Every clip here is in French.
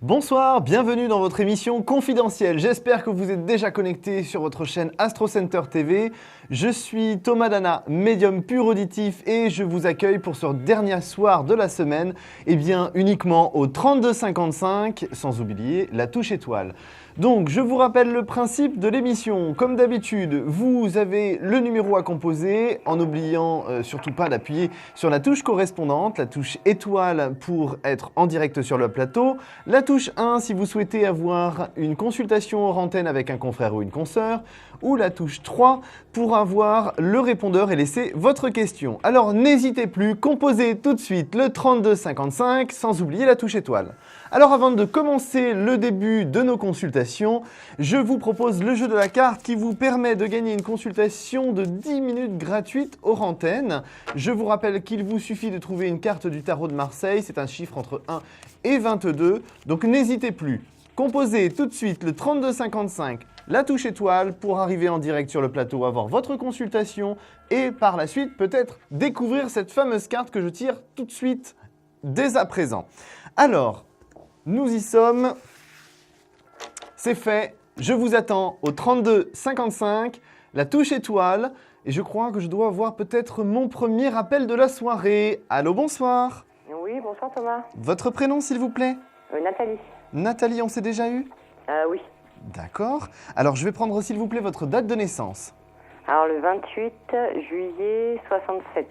Bonsoir, bienvenue dans votre émission confidentielle. J'espère que vous êtes déjà connecté sur votre chaîne Astro Center TV. Je suis Thomas Dana, médium pur auditif et je vous accueille pour ce dernier soir de la semaine, uniquement au 3255, sans oublier la touche étoile. Donc, je vous rappelle le principe de l'émission. Comme d'habitude, vous avez le numéro à composer en n'oubliant surtout pas d'appuyer sur la touche correspondante, la touche étoile pour être en direct sur le plateau, la touche 1 si vous souhaitez avoir une consultation hors antenne avec un confrère ou une consoeur, ou la touche 3 pour avoir le répondeur et laisser votre question. Alors n'hésitez plus, composez tout de suite le 3255 sans oublier la touche étoile. Alors avant de commencer le début de nos consultations, je vous propose le jeu de la carte qui vous permet de gagner une consultation de 10 minutes gratuite hors antenne. Je vous rappelle qu'il vous suffit de trouver une carte du tarot de Marseille, c'est un chiffre entre 1 et 22, donc n'hésitez plus. Composez tout de suite le 3255, la touche étoile pour arriver en direct sur le plateau, avoir votre consultation et par la suite peut-être découvrir cette fameuse carte que je tire tout de suite dès à présent. Alors, nous y sommes, c'est fait, je vous attends au 3255, la touche étoile, et je crois que je dois avoir peut-être mon premier appel de la soirée. Allô, bonsoir. Oui, bonsoir Thomas. Votre prénom s'il vous plaît? Nathalie. Nathalie, on s'est déjà eu? Oui. D'accord. Alors je vais prendre s'il vous plaît votre date de naissance. Alors le 28 juillet 67.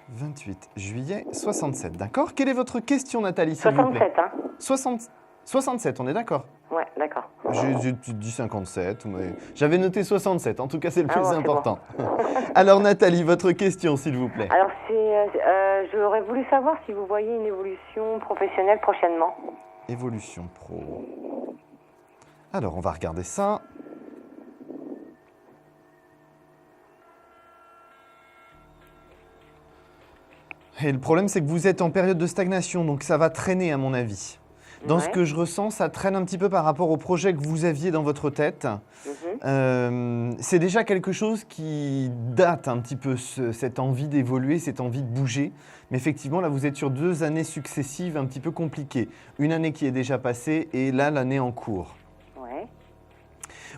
28 juillet 67, d'accord. Quelle est votre question Nathalie s'il vous plaît? 67, hein. 67, on est d'accord? Ouais, d'accord. J'ai dit 57, mais j'avais noté 67, en tout cas c'est le plus bon, important. Bon. Alors Nathalie, votre question s'il vous plaît. Alors j'aurais voulu savoir si vous voyez une évolution professionnelle prochainement. Évolution pro. Alors on va regarder ça. Et le problème c'est que vous êtes en période de stagnation, donc ça va traîner à mon avis. Dans ce que je ressens, ça traîne un petit peu par rapport au projet que vous aviez dans votre tête. C'est déjà quelque chose qui date un petit peu, cette envie d'évoluer, cette envie de bouger. Mais effectivement, là, vous êtes sur 2 années successives un petit peu compliquées. Une année qui est déjà passée et là, l'année en cours. Ouais.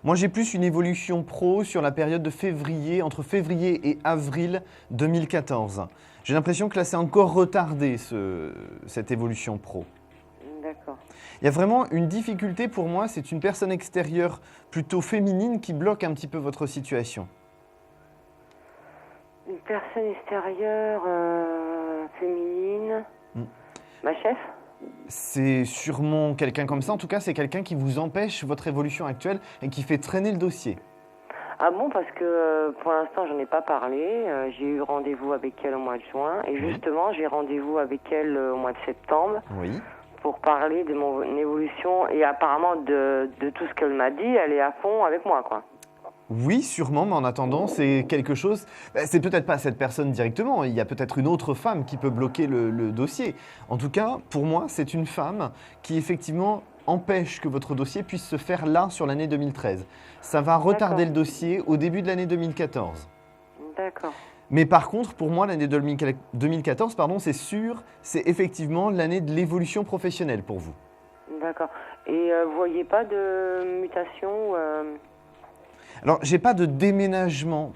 Moi, j'ai plus une évolution pro sur la période de février, entre février et avril 2014. J'ai l'impression que là, c'est encore retardé, cette évolution pro. D'accord. Il y a vraiment une difficulté pour moi, c'est une personne extérieure plutôt féminine qui bloque un petit peu votre situation. Une personne extérieure féminine. Ma chef? C'est sûrement quelqu'un comme ça, en tout cas c'est quelqu'un qui vous empêche votre évolution actuelle et qui fait traîner le dossier. Ah bon, parce que pour l'instant j'en ai pas parlé, j'ai eu rendez-vous avec elle au mois de juin et justement j'ai rendez-vous avec elle au mois de septembre. Oui. Pour parler de mon évolution et apparemment de tout ce qu'elle m'a dit, elle est à fond avec moi, quoi. Oui, sûrement, mais en attendant, c'est quelque chose... C'est peut-être pas cette personne directement, il y a peut-être une autre femme qui peut bloquer le dossier. En tout cas, pour moi, c'est une femme qui effectivement empêche que votre dossier puisse se faire là, sur l'année 2013. Ça va retarder le dossier au début de l'année 2014. D'accord. Mais par contre, pour moi, l'année 2014, c'est sûr, c'est effectivement l'année de l'évolution professionnelle pour vous. D'accord. Et vous voyez pas de mutation Alors, j'ai pas de déménagement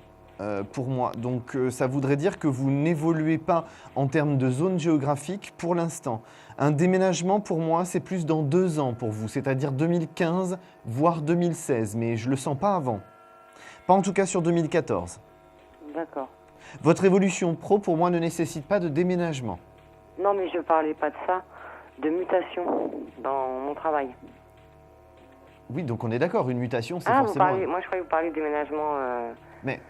pour moi. Donc, ça voudrait dire que vous n'évoluez pas en termes de zone géographique pour l'instant. Un déménagement, pour moi, c'est plus dans 2 ans pour vous, c'est-à-dire 2015, voire 2016. Mais je le sens pas avant. Pas en tout cas sur 2014. D'accord. Votre évolution pro, pour moi, ne nécessite pas de déménagement. Non, mais je parlais pas de ça, de mutation dans mon travail. Oui, donc on est d'accord, une mutation, c'est forcément... Moi je croyais que vous parliez de déménagement... Mais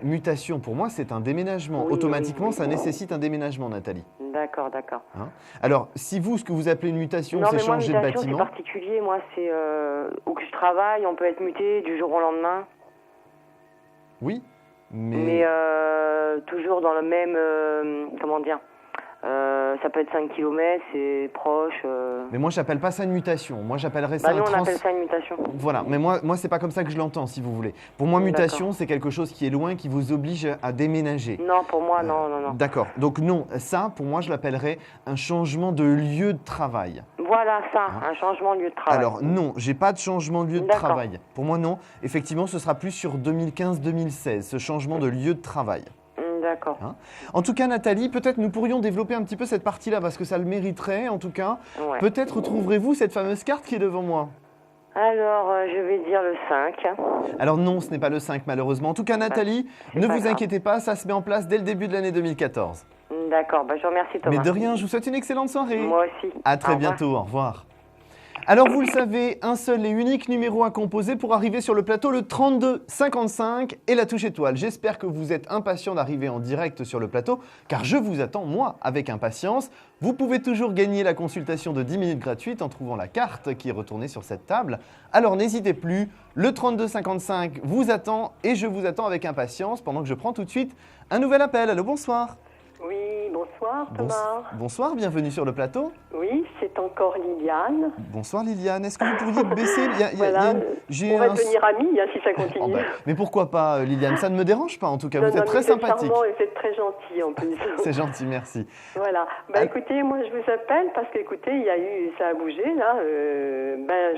mutation, pour moi, c'est un déménagement. Automatiquement, ça nécessite un déménagement, Nathalie. D'accord, d'accord. Hein? Alors, si vous, ce que vous appelez une mutation, c'est changer de bâtiment... c'est particulier. Moi, c'est où que je travaille, on peut être muté du jour au lendemain. Oui, mais toujours dans le même... comment dire ça peut être 5 km, c'est proche. Mais moi, j'appelle pas ça une mutation. Moi, j'appellerais ça nous, on appelle ça une mutation. Voilà, mais moi c'est pas comme ça que je l'entends, si vous voulez. Pour moi, mutation, c'est quelque chose qui est loin, qui vous oblige à déménager. Non, pour moi, non. D'accord. Donc non, ça, pour moi, je l'appellerais un changement de lieu de travail. Voilà ça, un changement de lieu de travail. Alors non, j'ai pas de changement de lieu de D'accord. travail. Pour moi, non. Effectivement, ce sera plus sur 2015-2016, ce changement de lieu de travail. D'accord. En tout cas, Nathalie, peut-être nous pourrions développer un petit peu cette partie-là parce que ça le mériterait, en tout cas. Ouais. Peut-être trouverez-vous cette fameuse carte qui est devant moi. Alors, je vais dire le 5. Alors non, ce n'est pas le 5 malheureusement. En tout cas, Nathalie, c'est ne pas vous grave. inquiétez pas, ça se met en place dès le début de l'année 2014. D'accord, je vous remercie Thomas. Mais de rien, je vous souhaite une excellente soirée. Moi aussi. À très Au revoir. bientôt, au revoir. Alors vous le savez, un seul et unique numéro à composer pour arriver sur le plateau, le 32 55 et la touche étoile. J'espère que vous êtes impatient d'arriver en direct sur le plateau, car je vous attends, moi, avec impatience. Vous pouvez toujours gagner la consultation de 10 minutes gratuite en trouvant la carte qui est retournée sur cette table. Alors n'hésitez plus, le 32 55 vous attend et je vous attends avec impatience pendant que je prends tout de suite un nouvel appel. Allô, bonsoir. Oui, bonsoir Thomas. Bonsoir, bienvenue sur le plateau. Oui, c'est encore Liliane. Bonsoir Liliane, est-ce que vous pourriez baisser Voilà, j'ai on va un- devenir amis si ça Oh, continue. bah, mais pourquoi pas Liliane, ça ne me dérange pas en tout cas, Non, vous non, êtes mais très vous êtes sympathique. charmant et vous êtes très gentil en plus. C'est gentil, merci. Voilà. Écoutez, moi je vous appelle parce qu'écoutez, ça a bougé là.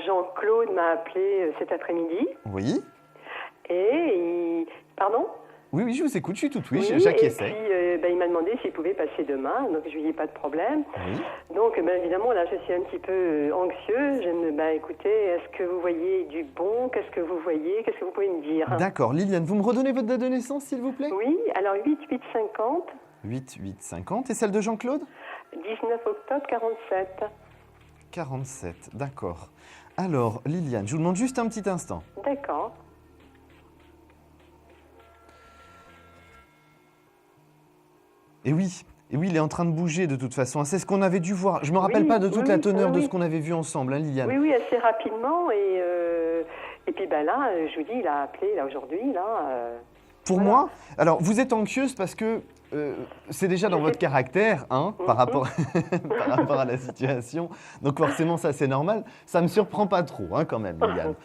Jean-Claude m'a appelé cet après-midi Oui, Pardon? oui, je vous écoute, je suis tout oui, Oui, j'acquiesçais. et puis il m'a demandé s'il pouvait passer demain, donc je lui ai dit pas de problème. Oui. Donc évidemment là je suis un petit peu anxieuse. Écoutez, est-ce que vous voyez du bon? Qu'est-ce que vous voyez? Qu'est-ce que vous pouvez me dire? D'accord, Liliane, vous me redonnez votre date de naissance s'il vous plaît? Oui, alors 8850, 8850 et celle de Jean-Claude? 19 octobre 47. 47, d'accord. Alors Liliane, je vous demande juste un petit instant. D'accord. Et oui, il est en train de bouger de toute façon. C'est ce qu'on avait dû voir. Je ne me rappelle Oui, pas de toute oui, la teneur de oui. ce qu'on avait vu ensemble, hein, Liliane. Oui, assez rapidement. Et puis là, je vous dis, il a appelé là aujourd'hui. Pour Voilà. moi, alors vous êtes anxieuse parce que c'est déjà dans votre caractère, hein, par rapport à la situation. Donc forcément, ça c'est normal. Ça ne me surprend pas trop, hein, quand même, Liliane.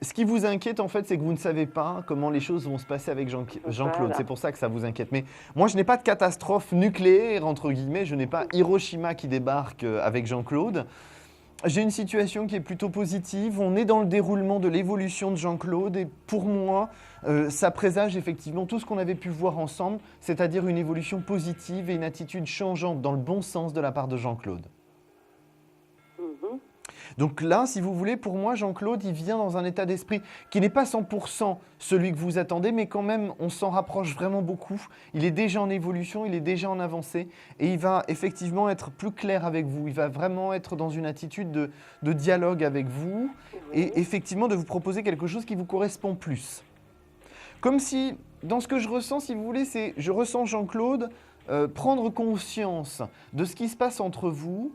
Ce qui vous inquiète, en fait, c'est que vous ne savez pas comment les choses vont se passer avec Jean-Claude. Voilà. C'est pour ça que ça vous inquiète. Mais moi, je n'ai pas de catastrophe nucléaire, entre guillemets. Je n'ai pas Hiroshima qui débarque avec Jean-Claude. J'ai une situation qui est plutôt positive. On est dans le déroulement de l'évolution de Jean-Claude. Et pour moi, ça présage effectivement tout ce qu'on avait pu voir ensemble, c'est-à-dire une évolution positive et une attitude changeante dans le bon sens de la part de Jean-Claude. Donc là, si vous voulez, pour moi, Jean-Claude, il vient dans un état d'esprit qui n'est pas 100% celui que vous attendez, mais quand même, on s'en rapproche vraiment beaucoup. Il est déjà en évolution, il est déjà en avancée, et il va effectivement être plus clair avec vous. Il va vraiment être dans une attitude de dialogue avec vous, et effectivement de vous proposer quelque chose qui vous correspond plus. Comme si, dans ce que je ressens, si vous voulez, je ressens Jean-Claude prendre conscience de ce qui se passe entre vous,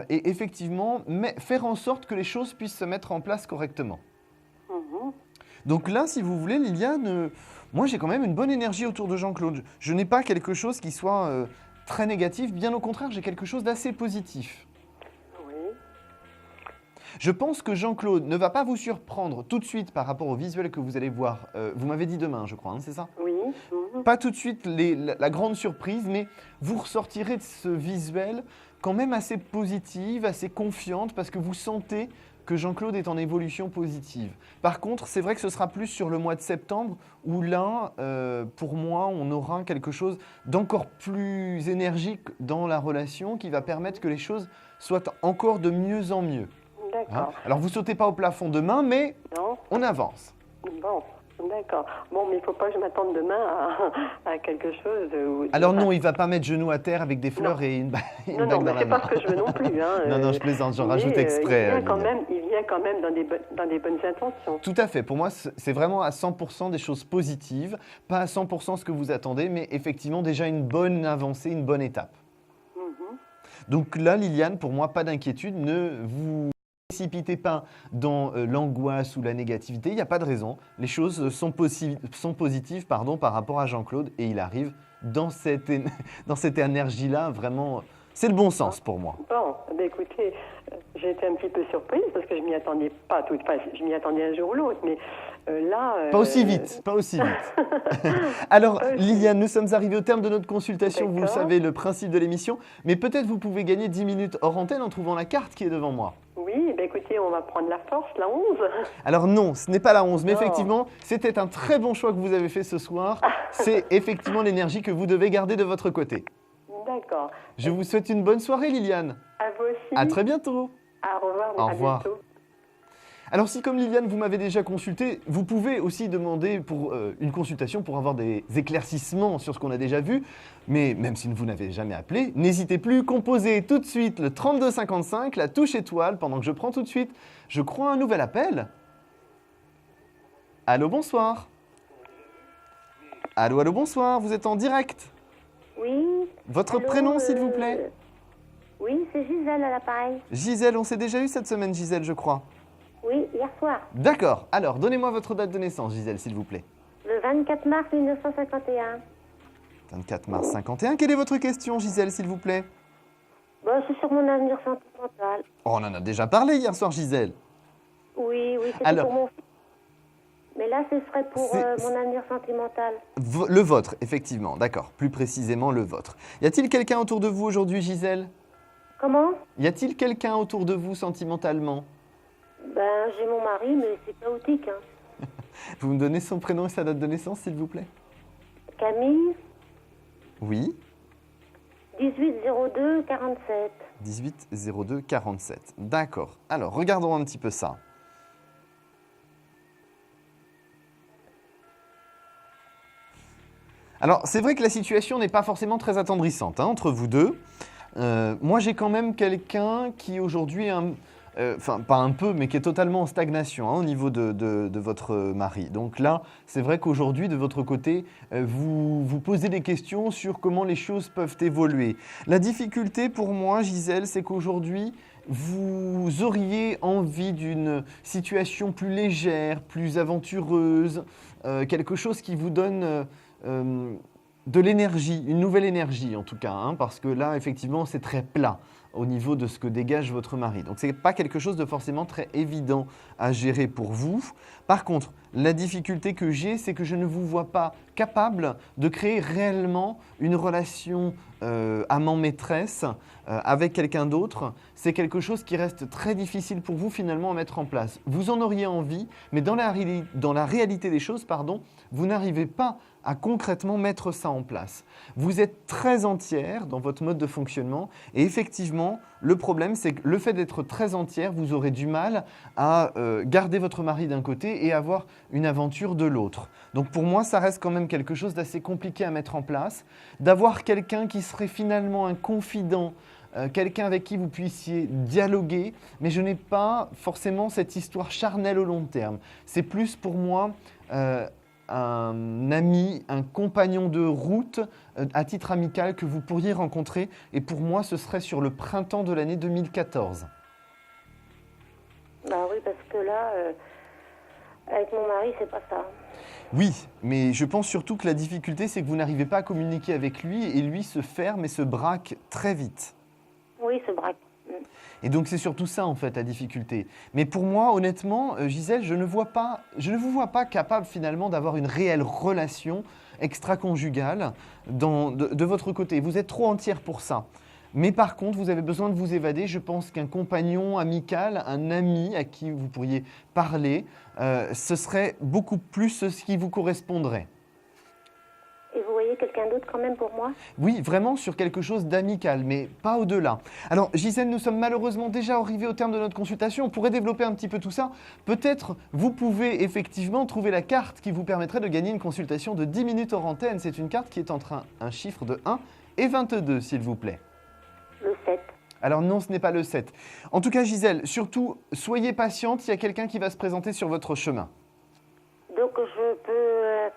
et effectivement faire en sorte que les choses puissent se mettre en place correctement. Donc là, si vous voulez, Liliane, moi j'ai quand même une bonne énergie autour de Jean-Claude. Je n'ai pas quelque chose qui soit très négatif, bien au contraire, j'ai quelque chose d'assez positif. Oui. Je pense que Jean-Claude ne va pas vous surprendre tout de suite par rapport au visuel que vous allez voir. Vous m'avez dit demain, je crois, hein, c'est ça ? Oui. Pas tout de suite la grande surprise, mais vous ressortirez de ce visuel quand même assez positive, assez confiante, parce que vous sentez que Jean-Claude est en évolution positive. Par contre, c'est vrai que ce sera plus sur le mois de septembre, où là, pour moi, on aura quelque chose d'encore plus énergique dans la relation, qui va permettre que les choses soient encore de mieux en mieux. D'accord. Alors, vous sautez pas au plafond demain, mais Non. on avance. Bon. D'accord. Bon, mais il ne faut pas que je m'attende demain à quelque chose. Alors non, il ne va pas mettre genou à terre avec des fleurs et une bague Non, dans mais la c'est main. pas ce que je veux non plus. Hein, Non, je plaisante, j'en rajoute exprès. Il vient quand même dans des bonnes intentions. Tout à fait. Pour moi, c'est vraiment à 100% des choses positives. Pas à 100% ce que vous attendez, mais effectivement déjà une bonne avancée, une bonne étape. Donc là, Liliane, pour moi, pas d'inquiétude. Ne vous précipitez pas dans l'angoisse ou la négativité. Il n'y a pas de raison. Les choses sont positives par rapport à Jean-Claude et il arrive dans cette énergie-là. Vraiment, c'est le bon sens pour moi. Bon, écoutez, j'ai été un petit peu surprise parce que je m'y attendais pas tout. Enfin, je m'y attendais un jour ou l'autre, mais là. Pas aussi vite, pas aussi vite. Alors, Liliane, nous sommes arrivés au terme de notre consultation. Vous D'accord. savez le principe de l'émission, mais peut-être vous pouvez gagner 10 minutes hors antenne en trouvant la carte qui est devant moi. Oui, ben écoutez, on va prendre la force, la 11. Alors non, ce n'est pas la 11, mais Non. effectivement, c'était un très bon choix que vous avez fait ce soir. C'est effectivement l'énergie que vous devez garder de votre côté. D'accord. Je vous souhaite une bonne soirée, Liliane. À vous aussi. À très bientôt. Au revoir. Au à revoir. bientôt. Alors si comme Liliane, vous m'avez déjà consulté, vous pouvez aussi demander pour une consultation pour avoir des éclaircissements sur ce qu'on a déjà vu. Mais même si vous n'avez jamais appelé, n'hésitez plus, composez tout de suite le 3255, la touche étoile, pendant que je prends tout de suite, je crois, un nouvel appel. Allô, bonsoir. Allô, allô, bonsoir, vous êtes en direct. Oui. Votre Allô, prénom, s'il vous plaît. Oui, c'est Gisèle à l'appareil. Gisèle, on s'est déjà eu cette semaine, Gisèle, je crois. Oui, hier soir. D'accord. Alors, donnez-moi votre date de naissance, Gisèle, s'il vous plaît. Le 24 mars 1951. 24 mars 51. Quelle est votre question, Gisèle, s'il vous plaît? Bon, c'est sur mon avenir sentimental. Oh, on en a déjà parlé hier soir, Gisèle. Oui, c'était Alors- pour mon fils. Mais là, ce serait pour C'est- mon avenir sentimental. Le vôtre, effectivement. D'accord. Plus précisément, le vôtre. Y a-t-il quelqu'un autour de vous aujourd'hui, Gisèle? Comment? Y a-t-il quelqu'un autour de vous sentimentalement? Ben, j'ai mon mari, mais c'est chaotique. Hein. Vous me donnez son prénom et sa date de naissance, s'il vous plaît? Camille, Oui. 1802 47. 18 02 47. D'accord. Alors, regardons un petit peu ça. Alors, c'est vrai que la situation n'est pas forcément très attendrissante hein, entre vous deux. Moi, j'ai quand même quelqu'un qui aujourd'hui, enfin pas un peu, mais qui est totalement en stagnation hein, au niveau de votre mari. Donc là, c'est vrai qu'aujourd'hui, de votre côté, vous vous posez des questions sur comment les choses peuvent évoluer. La difficulté pour moi, Gisèle, c'est qu'aujourd'hui, vous auriez envie d'une situation plus légère, plus aventureuse, quelque chose qui vous donne de l'énergie, une nouvelle énergie en tout cas, hein, parce que là, effectivement, c'est très plat au niveau de ce que dégage votre mari. Donc, ce n'est pas quelque chose de forcément très évident à gérer pour vous. Par contre, la difficulté que j'ai, c'est que je ne vous vois pas capable de créer réellement une relation amant-maîtresse avec quelqu'un d'autre. C'est quelque chose qui reste très difficile pour vous finalement à mettre en place. Vous en auriez envie, mais dans la réalité des choses, pardon, vous n'arrivez pas à concrètement mettre ça en place. Vous êtes très entière dans votre mode de fonctionnement et effectivement, le problème, c'est que le fait d'être très entière, vous aurez du mal à garder votre mari d'un côté et avoir une aventure de l'autre. Donc pour moi, ça reste quand même quelque chose d'assez compliqué à mettre en place, d'avoir quelqu'un qui serait finalement un confident, quelqu'un avec qui vous puissiez dialoguer, mais je n'ai pas forcément cette histoire charnelle au long terme. C'est plus pour moi un ami, un compagnon de route à titre amical que vous pourriez rencontrer. Et pour moi, ce serait sur le printemps de l'année 2014. Bah oui, parce que là, avec mon mari, c'est pas ça. Oui, mais je pense surtout que la difficulté, c'est que vous n'arrivez pas à communiquer avec lui et lui se ferme et se braque très vite. Oui, ce braque. Et donc c'est surtout ça en fait la difficulté. Mais pour moi, honnêtement, Gisèle, je ne vous vois pas capable finalement d'avoir une réelle relation extra-conjugale de votre côté. Vous êtes trop entière pour ça. Mais par contre, vous avez besoin de vous évader. Je pense qu'un compagnon amical, un ami à qui vous pourriez parler, ce serait beaucoup plus ce qui vous correspondrait. Et vous voyez quelqu'un d'autre quand même pour moi? Oui, vraiment sur quelque chose d'amical, mais pas au-delà. Alors, Gisèle, nous sommes malheureusement déjà arrivés au terme de notre consultation. On pourrait développer un petit peu tout ça. Peut-être vous pouvez effectivement trouver la carte qui vous permettrait de gagner une consultation de 10 minutes hors antenne. C'est une carte qui est entre un chiffre de 1 et 22, s'il vous plaît. Le 7. Alors non, ce n'est pas le 7. En tout cas, Gisèle, surtout, soyez patiente, il y a quelqu'un qui va se présenter sur votre chemin. Donc je peux...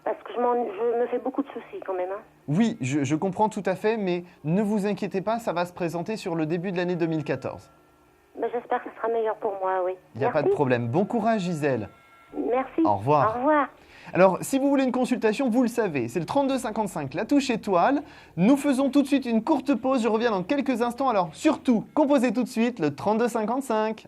parce que je me fais beaucoup de soucis quand même. Hein. Oui, je comprends tout à fait, mais ne vous inquiétez pas, ça va se présenter sur le début de l'année 2014. Ben, j'espère que ce sera meilleur pour moi, oui. Il n'y a pas de problème. Bon courage, Gisèle. Merci. Au revoir. Au revoir. Alors, si vous voulez une consultation, vous le savez, c'est le 3255, la touche étoile. Nous faisons tout de suite une courte pause, je reviens dans quelques instants. Alors, surtout, composez tout de suite le 3255.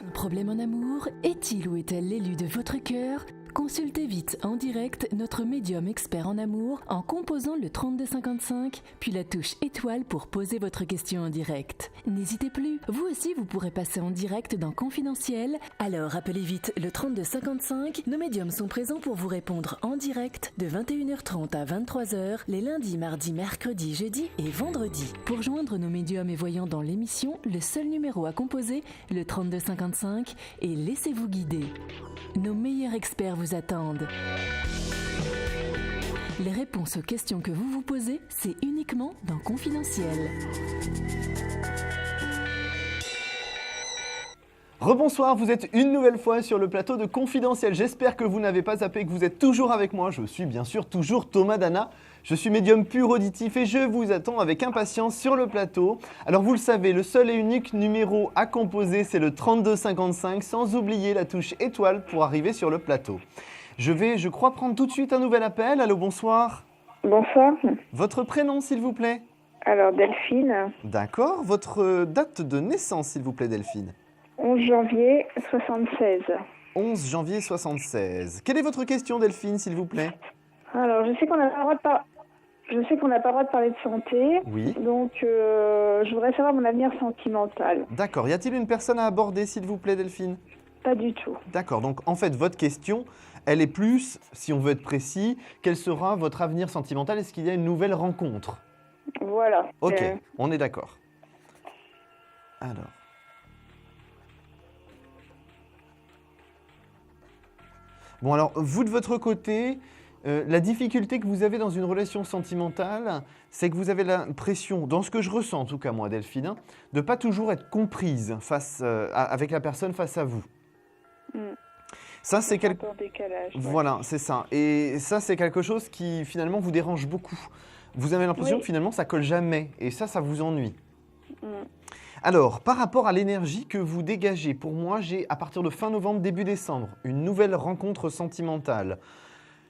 Un problème en amour? Est-il ou est-elle l'élu de votre cœur? Consultez vite en direct notre médium expert en amour en composant le 3255, puis la touche étoile pour poser votre question en direct. N'hésitez plus, vous aussi vous pourrez passer en direct dans Confidentiel. Alors appelez vite le 3255, nos médiums sont présents pour vous répondre en direct de 21h30 à 23h les lundis, mardis, mercredis, jeudis et vendredis. Pour joindre nos médiums et voyants dans l'émission, le seul numéro à composer, le 3255, et laissez-vous guider. Nos meilleurs experts vous attendent. Les réponses aux questions que vous vous posez, c'est uniquement dans Confidentiel. Rebonsoir, vous êtes une nouvelle fois sur le plateau de Confidentiel. J'espère que vous n'avez pas zappé, que vous êtes toujours avec moi. Je suis bien sûr toujours Thomas Dana. Je suis médium pur auditif et je vous attends avec impatience sur le plateau. Alors vous le savez, le seul et unique numéro à composer, c'est le 3255, sans oublier la touche étoile pour arriver sur le plateau. Je vais, je crois, prendre tout de suite un nouvel appel. Allô, bonsoir. Bonsoir. Votre prénom, s'il vous plaît? Alors, Delphine, D'accord. Votre date de naissance, s'il vous plaît, Delphine? 11 janvier 76. 11 janvier 76. Quelle est votre question, Delphine, s'il vous plaît? Alors, je sais qu'on n'a pas le droit de parler de santé. Oui. Donc, je voudrais savoir mon avenir sentimental. D'accord. Y a-t-il une personne à aborder, s'il vous plaît, Delphine? Pas du tout. D'accord. Donc, en fait, votre question, elle est plus, si on veut être précis, quel sera votre avenir sentimental? Est-ce qu'il y a une nouvelle rencontre? Voilà. Ok, on est d'accord. Alors. Bon, alors, vous, de votre côté, la difficulté que vous avez dans une relation sentimentale, c'est que vous avez l'impression, dans ce que je ressens en tout cas moi, Delphine, de ne pas toujours être comprise avec la personne face à vous. Ça, c'est un peu en décalage. Ouais. Voilà, c'est ça. Et ça, c'est quelque chose qui, finalement, vous dérange beaucoup. Vous avez l'impression que, finalement, ça colle jamais. Et ça vous ennuie. Alors, par rapport à l'énergie que vous dégagez, pour moi, j'ai, à partir de fin novembre, début décembre, une nouvelle rencontre sentimentale.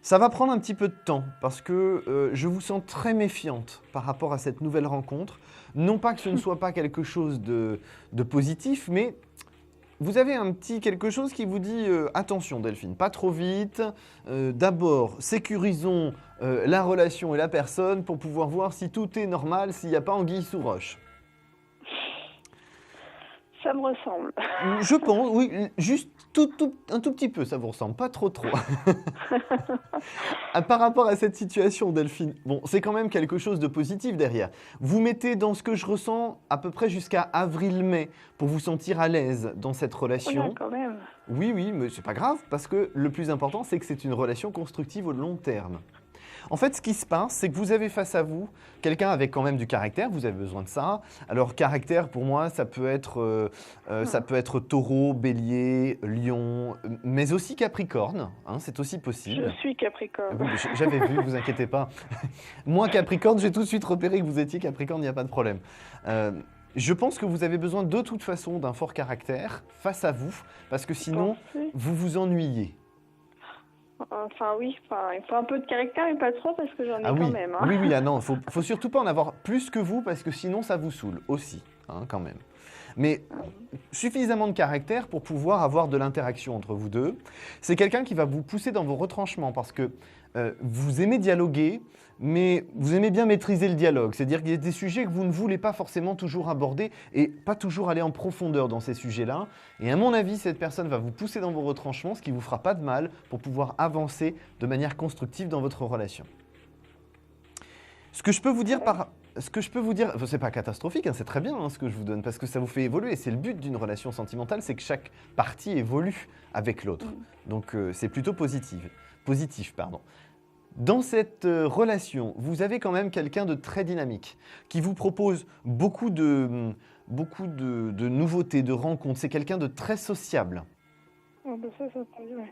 Ça va prendre un petit peu de temps, parce que je vous sens très méfiante par rapport à cette nouvelle rencontre. Non pas que ce ne soit pas quelque chose de positif, mais vous avez un petit quelque chose qui vous dit attention Delphine, pas trop vite. D'abord, sécurisons la relation et la personne pour pouvoir voir si tout est normal, s'il n'y a pas anguille sous roche. Ça me ressemble. Je pense, oui, juste un tout petit peu, ça vous ressemble, pas trop. Par rapport à cette situation, Delphine, bon, c'est quand même quelque chose de positif derrière. Vous mettez dans ce que je ressens à peu près jusqu'à avril-mai pour vous sentir à l'aise dans cette relation. Oh là, quand même. Oui, mais c'est pas grave, parce que le plus important, c'est que c'est une relation constructive au long terme. En fait, ce qui se passe, c'est que vous avez face à vous quelqu'un avec quand même du caractère, vous avez besoin de ça. Alors, caractère, pour moi, ça peut être taureau, bélier, lion, mais aussi capricorne, hein, c'est aussi possible. Je suis capricorne. Oui, j'avais vu, vous inquiétez pas. Moi, capricorne, j'ai tout de suite repéré que vous étiez capricorne, il n'y a pas de problème. Je pense que vous avez besoin de toute façon d'un fort caractère face à vous, parce que sinon, vous vous ennuyez. Enfin oui, il faut un peu de caractère, mais pas trop parce que j'en ai quand même. Hein. Oui, non, faut surtout pas en avoir plus que vous parce que sinon ça vous saoule aussi, hein, quand même. Mais suffisamment de caractère pour pouvoir avoir de l'interaction entre vous deux. C'est quelqu'un qui va vous pousser dans vos retranchements parce que vous aimez dialoguer, mais vous aimez bien maîtriser le dialogue. C'est-à-dire qu'il y a des sujets que vous ne voulez pas forcément toujours aborder et pas toujours aller en profondeur dans ces sujets-là. Et à mon avis, cette personne va vous pousser dans vos retranchements, ce qui ne vous fera pas de mal pour pouvoir avancer de manière constructive dans votre relation. Ce que je peux vous dire c'est pas catastrophique, hein, c'est très bien hein, ce que je vous donne, parce que ça vous fait évoluer. C'est le but d'une relation sentimentale, c'est que chaque partie évolue avec l'autre. Donc c'est plutôt positif. Dans cette relation, vous avez quand même quelqu'un de très dynamique, qui vous propose beaucoup de nouveautés, de rencontres. C'est quelqu'un de très sociable. Oh, ben ça prend bien.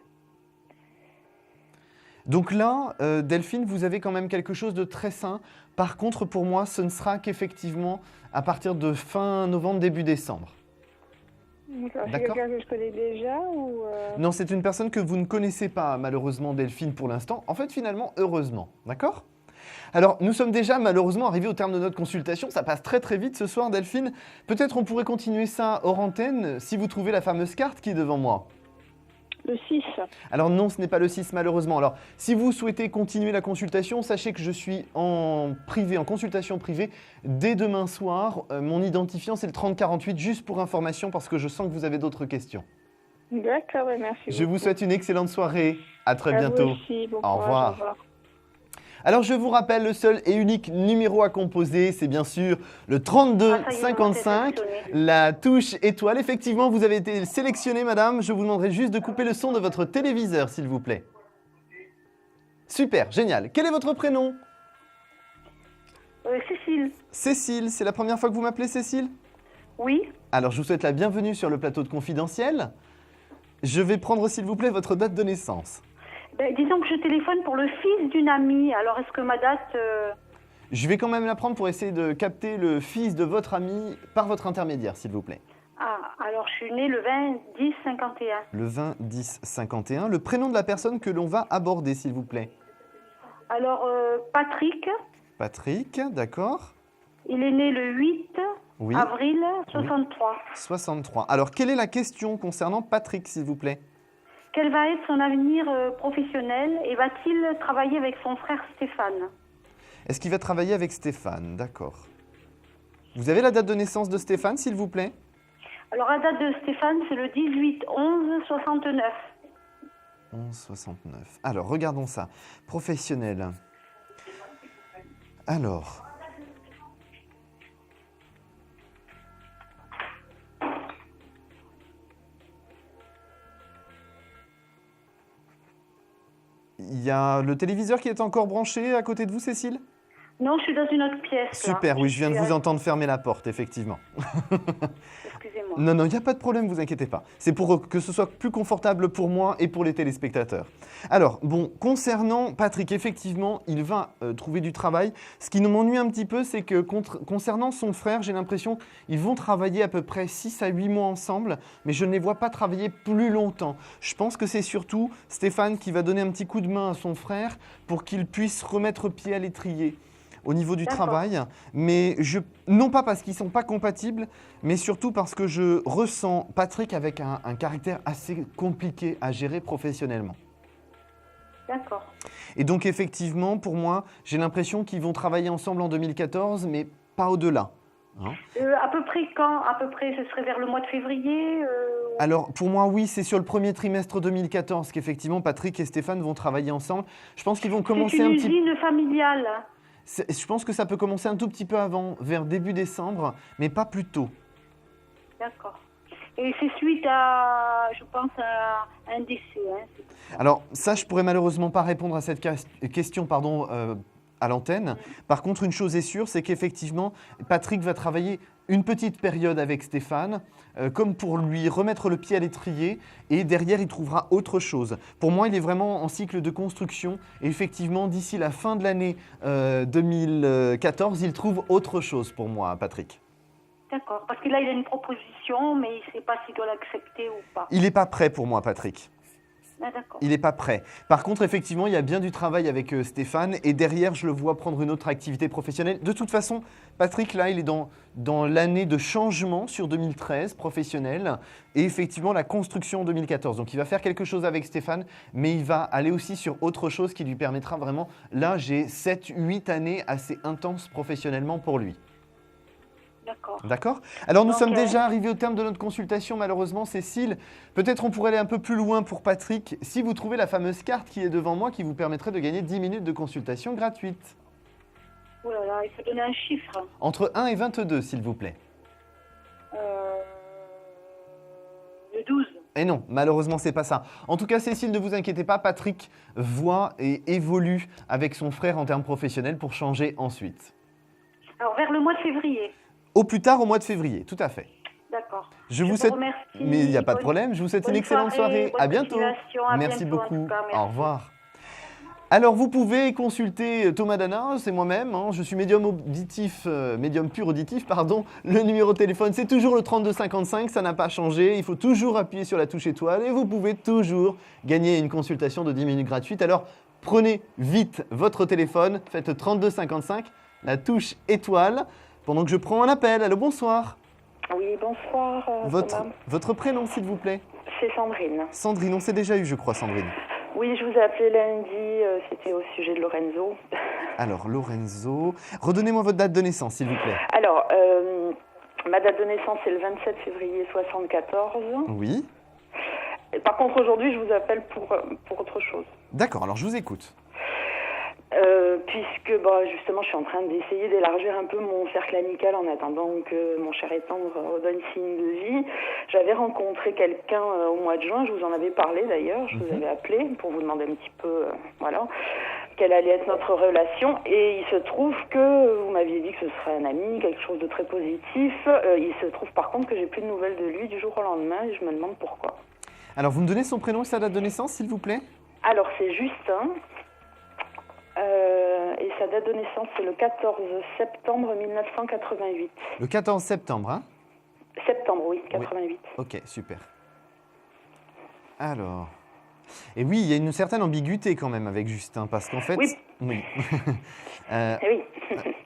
Donc là, Delphine, vous avez quand même quelque chose de très sain. Par contre, pour moi, ce ne sera qu'effectivement à partir de fin novembre, début décembre. C'est D'accord. quelqu'un que je connais déjà ou Non, c'est une personne que vous ne connaissez pas, malheureusement, Delphine, pour l'instant. En fait, finalement, heureusement. D'accord ? Alors, nous sommes déjà malheureusement arrivés au terme de notre consultation. Ça passe très très vite ce soir, Delphine. Peut-être on pourrait continuer ça hors antenne si vous trouvez la fameuse carte qui est devant moi. le 6. Alors non, ce n'est pas le 6 malheureusement. Alors, si vous souhaitez continuer la consultation, sachez que je suis en privé, en consultation privée, dès demain soir. Mon identifiant, c'est le 3048, juste pour information, parce que je sens que vous avez d'autres questions. D'accord, merci. Je vous souhaite une excellente soirée. À très À vous bientôt. aussi, bon Au courage, revoir. au revoir. Alors je vous rappelle, le seul et unique numéro à composer, c'est bien sûr le 3255, la touche étoile. Effectivement, vous avez été sélectionnée, madame. Je vous demanderai juste de couper le son de votre téléviseur, s'il vous plaît. Super, génial. Quel est votre prénom? Cécile. Cécile, c'est la première fois que vous m'appelez Cécile? Oui. Alors je vous souhaite la bienvenue sur le plateau de Confidentiel. Je vais prendre, s'il vous plaît, votre date de naissance. Disons que je téléphone pour le fils d'une amie. Alors, est-ce que ma date... Je vais quand même la prendre pour essayer de capter le fils de votre ami par votre intermédiaire, s'il vous plaît. Ah, alors je suis née le 20-10-51. Le 20-10-51. Le prénom de la personne que l'on va aborder, s'il vous plaît. Alors, Patrick, Patrick, d'accord. il est né le 8 Oui. avril 63. 63. Alors, quelle est la question concernant Patrick, s'il vous plaît? Quel va être son avenir professionnel et va-t-il travailler avec son frère Stéphane? Est-ce qu'il va travailler avec Stéphane? D'accord. Vous avez la date de naissance de Stéphane, s'il vous plaît? Alors, la date de Stéphane, c'est le 18-11-69. 11-69. Alors, regardons ça. Professionnel. Alors... Il y a le téléviseur qui est encore branché à côté de vous, Cécile? Non, je suis dans une autre pièce. là. Super, oui, je viens de suis vous entendre fermer la porte, effectivement. Excusez-moi. Non, il n'y a pas de problème, vous inquiétez pas. C'est pour que ce soit plus confortable pour moi et pour les téléspectateurs. Alors, bon, concernant Patrick, effectivement, il va trouver du travail. Ce qui m'ennuie un petit peu, c'est que concernant son frère, j'ai l'impression qu'ils vont travailler à peu près 6 à 8 mois ensemble, mais je ne les vois pas travailler plus longtemps. Je pense que c'est surtout Stéphane qui va donner un petit coup de main à son frère pour qu'il puisse remettre pied à l'étrier au niveau du D'accord. travail, mais non pas parce qu'ils ne sont pas compatibles, mais surtout parce que je ressens Patrick avec un caractère assez compliqué à gérer professionnellement. D'accord. Et donc effectivement, pour moi, j'ai l'impression qu'ils vont travailler ensemble en 2014, mais pas au-delà. Hein. À peu près quand? À peu près, ce serait vers le mois de février Alors, pour moi, oui, c'est sur le premier trimestre 2014 qu'effectivement Patrick et Stéphane vont travailler ensemble. Je pense qu'ils vont commencer C'est une un petit peu... usine familiale. Je pense que ça peut commencer un tout petit peu avant, vers début décembre, mais pas plus tôt. D'accord. Et c'est suite à, je pense, à un décès. Hein. Alors, ça, je pourrais malheureusement pas répondre à cette question à l'antenne. Par contre, une chose est sûre, c'est qu'effectivement, Patrick va travailler une petite période avec Stéphane, comme pour lui remettre le pied à l'étrier, et derrière, il trouvera autre chose. Pour moi, il est vraiment en cycle de construction, et effectivement, d'ici la fin de l'année 2014, il trouve autre chose pour moi, Patrick. D'accord. Parce que là, il a une proposition, mais il ne sait pas s'il doit l'accepter ou pas. Il n'est pas prêt pour moi, Patrick. Ah, d'accord. Il n'est pas prêt. Par contre, effectivement, il y a bien du travail avec Stéphane et derrière, je le vois prendre une autre activité professionnelle. De toute façon, Patrick, là, il est dans l'année de changement sur 2013, professionnel, et effectivement la construction en 2014. Donc, il va faire quelque chose avec Stéphane, mais il va aller aussi sur autre chose qui lui permettra vraiment... Là, j'ai 7-8 années assez intenses professionnellement pour lui. D'accord. D'accord. Alors, nous Donc, sommes déjà arrivés au terme de notre consultation, malheureusement, Cécile. Peut-être on pourrait aller un peu plus loin pour Patrick, si vous trouvez la fameuse carte qui est devant moi, qui vous permettrait de gagner 10 minutes de consultation gratuite. Oh là là, il faut donner un chiffre. Entre 1 et 22, s'il vous plaît. Le 12. Et non, malheureusement, c'est pas ça. En tout cas, Cécile, ne vous inquiétez pas, Patrick voit et évolue avec son frère en termes professionnels pour changer ensuite. Alors, vers le mois de février. Au plus tard, au mois de février, tout à fait. D'accord. Je vous souhaite... remercie. Mais il n'y a pas de problème, je vous souhaite une bonne excellente soirée. bonne À bientôt. continuation, à Merci bientôt, en beaucoup. tout cas, merci. Au revoir. Alors, vous pouvez consulter Thomas Dana, c'est moi-même, hein, je suis médium pur auditif, pardon. Le numéro de téléphone, c'est toujours le 3255, ça n'a pas changé. Il faut toujours appuyer sur la touche étoile et vous pouvez toujours gagner une consultation de 10 minutes gratuite. Alors, prenez vite votre téléphone, faites le 3255, la touche étoile, pendant que je prends un appel. Allô, bonsoir. Oui, bonsoir. Votre prénom, s'il vous plaît? C'est Sandrine. Sandrine, on s'est déjà eu, je crois, Sandrine. Oui, je vous ai appelé lundi, c'était au sujet de Lorenzo. Alors, Lorenzo, redonnez-moi votre date de naissance, s'il vous plaît. Alors, ma date de naissance, c'est le 27 février 74. Oui. Et par contre, aujourd'hui, je vous appelle pour autre chose. D'accord, alors je vous écoute. Puisque justement je suis en train d'essayer d'élargir un peu mon cercle amical en attendant que mon cher et tendre redonne signe de vie. J'avais rencontré quelqu'un au mois de juin, je vous en avais parlé d'ailleurs, je vous avais appelé pour vous demander un petit peu quelle allait être notre relation, et il se trouve que vous m'aviez dit que ce serait un ami, quelque chose de très positif. Il se trouve par contre que j'ai plus de nouvelles de lui du jour au lendemain et je me demande pourquoi. Alors vous me donnez son prénom et sa date de naissance, s'il vous plaît? Alors c'est Justin. Et sa date de naissance, c'est le 14 septembre 1988. Le 14 septembre, hein? Septembre, oui, 88. Oui. Ok, super. Alors... Et oui, il y a une certaine ambiguïté quand même avec Justin, parce qu'en fait... Oui. Oui.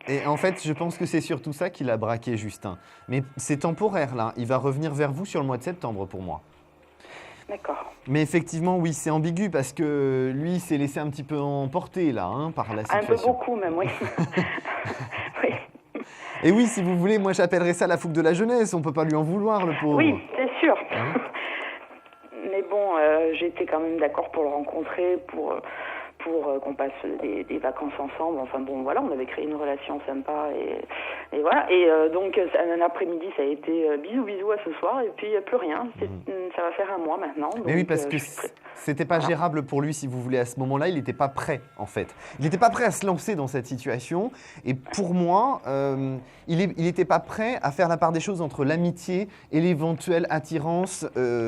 Et en fait, je pense que c'est surtout ça qu'il a braqué Justin. Mais c'est temporaire, là. Il va revenir vers vous sur le mois de septembre, pour moi. D'accord. Mais effectivement, oui, c'est ambigu parce que lui, il s'est laissé un petit peu emporter là, par la situation. Un peu beaucoup même, oui. Oui. Et oui, si vous voulez, moi j'appellerais ça la fougue de la jeunesse, on ne peut pas lui en vouloir, le pauvre. Oui, c'est sûr. Mais bon, j'étais quand même d'accord pour le rencontrer, pour qu'on passe des vacances ensemble. Enfin bon, voilà, on avait créé une relation sympa et voilà. Et donc, un après-midi, ça a été bisous à ce soir et puis plus rien. Ça va faire un mois maintenant. Mais oui, parce que c'était pas gérable pour lui, si vous voulez. À ce moment-là, il n'était pas prêt, en fait. Il n'était pas prêt à se lancer dans cette situation. Et pour moi, il n'était pas prêt à faire la part des choses entre l'amitié et l'éventuelle attirance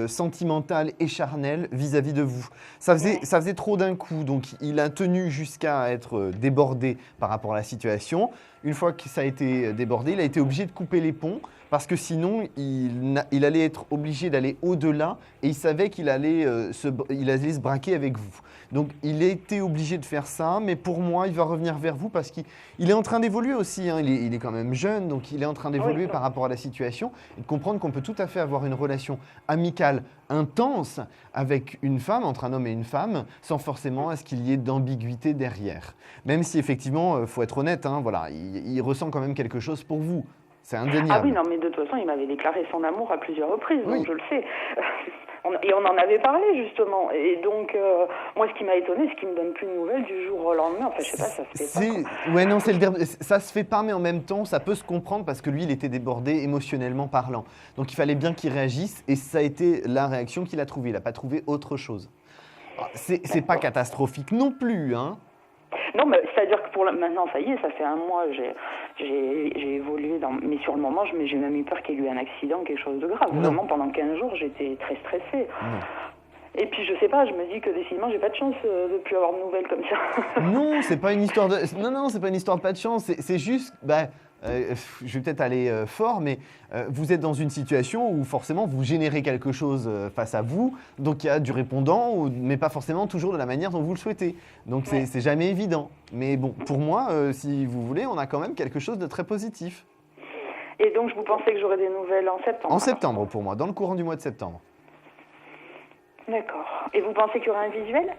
sentimentale et charnelle vis-à-vis de vous. Ça faisait trop d'un coup. Donc, il a tenu jusqu'à être débordé par rapport à la situation. Une fois que ça a été débordé, il a été obligé de couper les ponts parce que sinon, il allait être obligé d'aller au-delà et il savait qu'il allait se braquer avec vous. Donc, il a été obligé de faire ça, mais pour moi, il va revenir vers vous parce qu'il est en train d'évoluer aussi. Il est quand même jeune, donc il est en train d'évoluer par rapport à la situation et de comprendre qu'on peut tout à fait avoir une relation amicale intense avec une femme, entre un homme et une femme, sans forcément à ce qu'il y ait d'ambiguïté derrière. Même si effectivement, il faut être honnête, voilà, il ressent quand même quelque chose pour vous. C'est indéniable. Ah oui, non, mais de toute façon, il m'avait déclaré son amour à plusieurs reprises, donc je le sais. Et on en avait parlé, justement. Et donc, moi, ce qui m'a étonné, c'est qu'il ne me donne plus de nouvelles du jour au lendemain. Enfin, je sais pas, ça se fait pas. Ouais, non, ça se fait pas, mais en même temps, ça peut se comprendre parce que lui, il était débordé émotionnellement parlant. Donc, il fallait bien qu'il réagisse et ça a été la réaction qu'il a trouvée. Il n'a pas trouvé autre chose. C'est pas catastrophique non plus, hein. Non, mais c'est-à-dire que maintenant, ça y est, ça fait un mois, j'ai évolué, mais sur le moment, j'ai même eu peur qu'il y ait eu un accident, quelque chose de grave. Non. Vraiment, pendant 15 jours, j'étais très stressée. Non. Et puis, je sais pas, je me dis que décidément, j'ai pas de chance de plus avoir de nouvelles comme ça. Non, c'est pas une histoire de... Non, c'est pas une histoire de pas de chance, c'est juste... je vais peut-être aller fort, mais vous êtes dans une situation où forcément vous générez quelque chose face à vous, donc il y a du répondant, mais pas forcément toujours de la manière dont vous le souhaitez. Donc c'est jamais évident. Mais bon, pour moi, si vous voulez, on a quand même quelque chose de très positif. Et donc vous pensez que j'aurai des nouvelles en septembre? En septembre pour moi, dans le courant du mois de septembre. D'accord. Et vous pensez qu'il y aura un visuel?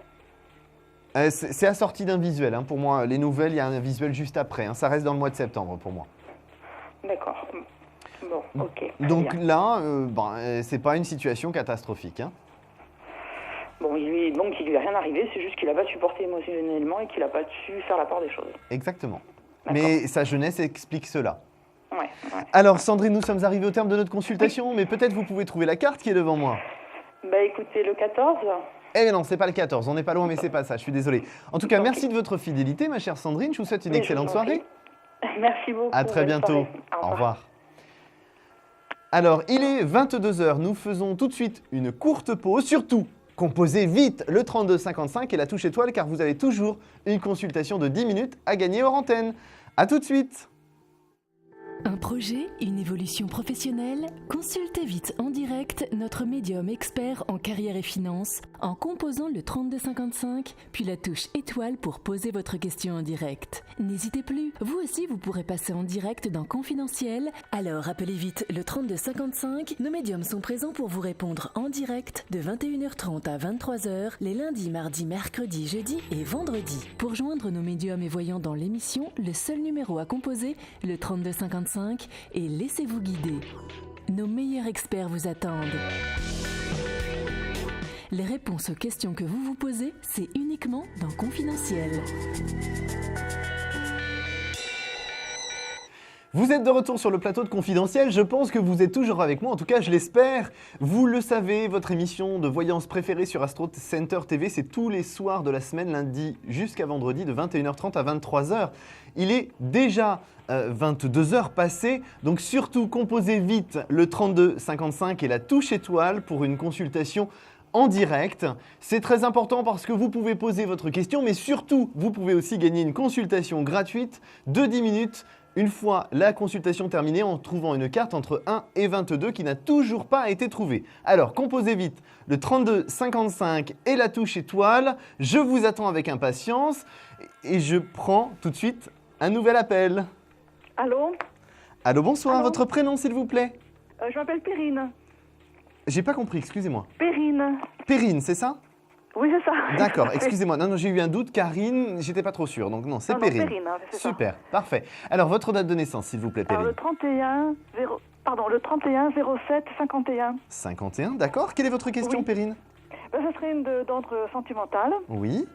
C'est assorti d'un visuel. Pour moi, les nouvelles, il y a un visuel juste après. Ça reste dans le mois de septembre pour moi. D'accord. Bon, ok. Donc là, c'est pas une situation catastrophique. Bon, il lui est rien arrivé, c'est juste qu'il n'a pas supporté émotionnellement et qu'il n'a pas su faire la part des choses. Exactement. Mais sa jeunesse explique cela. Ouais. Alors Sandrine, nous sommes arrivés au terme de notre consultation, mais peut-être vous pouvez trouver la carte qui est devant moi. Écoutez, le 14... Eh non, c'est pas le 14, on n'est pas loin, mais c'est pas ça, je suis désolé. En tout cas, merci de votre fidélité, ma chère Sandrine, je vous souhaite une excellente soirée. Merci beaucoup. À très bientôt. Au revoir. Alors, il est 22h, nous faisons tout de suite une courte pause, surtout, composez vite le 3255 et la touche étoile car vous avez toujours une consultation de 10 minutes à gagner hors antenne. A tout de suite. Un projet, une évolution professionnelle? Consultez vite en direct notre médium expert en carrière et finance en composant le 3255 puis la touche étoile pour poser votre question en direct. N'hésitez plus, vous aussi vous pourrez passer en direct dans Confidentiel. Alors appelez vite le 3255. Nos médiums sont présents pour vous répondre en direct de 21h30 à 23h les lundis, mardis, mercredis, jeudis et vendredis. Pour joindre nos médiums et voyants dans l'émission, le seul numéro à composer, le 3255, et laissez-vous guider. Nos meilleurs experts vous attendent. Les réponses aux questions que vous vous posez, c'est uniquement dans Confidentiel. Vous êtes de retour sur le plateau de Confidentiel, je pense que vous êtes toujours avec moi, en tout cas je l'espère. Vous le savez, votre émission de voyance préférée sur Astro Center TV, c'est tous les soirs de la semaine, lundi jusqu'à vendredi, de 21h30 à 23h. Il est déjà 22h passées, donc surtout composez vite le 3255 et la touche étoile pour une consultation en direct. C'est très important parce que vous pouvez poser votre question, mais surtout, vous pouvez aussi gagner une consultation gratuite de 10 minutes une fois la consultation terminée en trouvant une carte entre 1 et 22 qui n'a toujours pas été trouvée. Alors, composez vite le 3255 et la touche étoile. Je vous attends avec impatience et je prends tout de suite un nouvel appel. Allô ? Allô, bonsoir. Allô ? Votre prénom, s'il vous plaît ? Je m'appelle Perrine. J'ai pas compris, excusez-moi. Perrine. Perrine, c'est ça ? Oui, c'est ça. D'accord, excusez-moi. Non, j'ai eu un doute. Karine, j'étais pas trop sûr. Donc non, c'est Perrine. Perrine, hein, c'est super, ça. Parfait. Alors, votre date de naissance, s'il vous plaît, Perrine. Alors, le 31 07 51. 51, d'accord. Quelle est votre question, oui. Perrine ? Ça serait une d'ordre sentimental. Oui.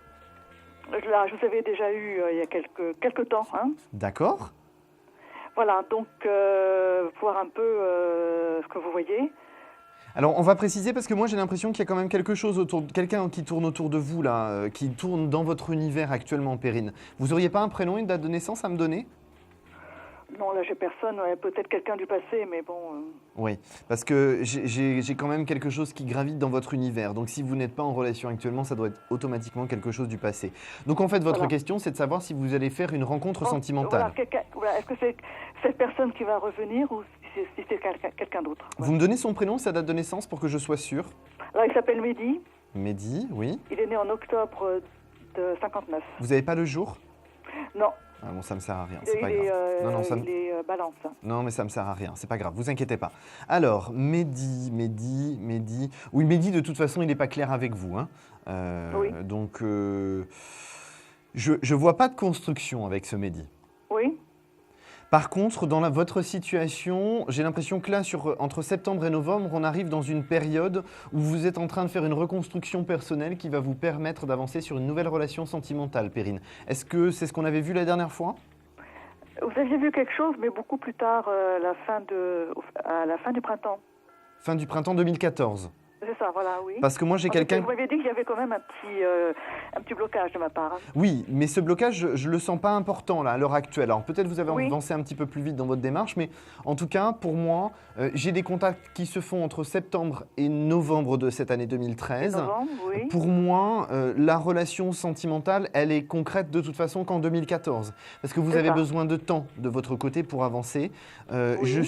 Là, je vous avais déjà eu il y a quelques temps. Hein. D'accord. Voilà, donc voir un peu ce que vous voyez. Alors, on va préciser parce que moi, j'ai l'impression qu'il y a quand même quelque chose quelqu'un qui tourne autour de vous, là, qui tourne dans votre univers actuellement, Perrine. Vous auriez pas un prénom, une date de naissance à me donner ? Non, là, j'ai personne. Ouais, peut-être quelqu'un du passé, mais bon... Oui, parce que j'ai quand même quelque chose qui gravite dans votre univers. Donc, si vous n'êtes pas en relation actuellement, ça doit être automatiquement quelque chose du passé. Donc, en fait, votre question, c'est de savoir si vous allez faire une rencontre sentimentale. Voilà, est-ce que c'est cette personne qui va revenir ou si c'est quelqu'un d'autre? Vous me donnez son prénom, sa date de naissance pour que je sois sûr? Alors, il s'appelle Mehdi. Mehdi, oui. Il est né en octobre de 59. Vous n'avez pas le jour? Non. Ah bon, ça me sert à rien, c'est pas grave. Il est balance. Non, mais ça me sert à rien, c'est pas grave, vous inquiétez pas. Alors, Mehdi. Oui, Mehdi, de toute façon, il n'est pas clair avec vous. Hein. Oui. Donc, je vois pas de construction avec ce Mehdi. Oui. Par contre, dans votre situation, j'ai l'impression que là, entre septembre et novembre, on arrive dans une période où vous êtes en train de faire une reconstruction personnelle qui va vous permettre d'avancer sur une nouvelle relation sentimentale, Perrine. Est-ce que c'est ce qu'on avait vu la dernière fois? Vous aviez vu quelque chose, mais beaucoup plus tard, à la fin du printemps. Fin du printemps 2014. C'est ça, voilà, oui. Parce que moi, j'ai quelqu'un... Vous m'aviez dit qu'il y avait quand même un petit blocage de ma part. Hein. Oui, mais ce blocage, je ne le sens pas important là, à l'heure actuelle. Alors peut-être vous avez avancé un petit peu plus vite dans votre démarche, mais en tout cas, pour moi, j'ai des contacts qui se font entre septembre et novembre de cette année 2013. Novembre, oui. Pour moi, la relation sentimentale, elle est concrète de toute façon qu'en 2014. Parce que vous avez besoin de temps de votre côté pour avancer. Je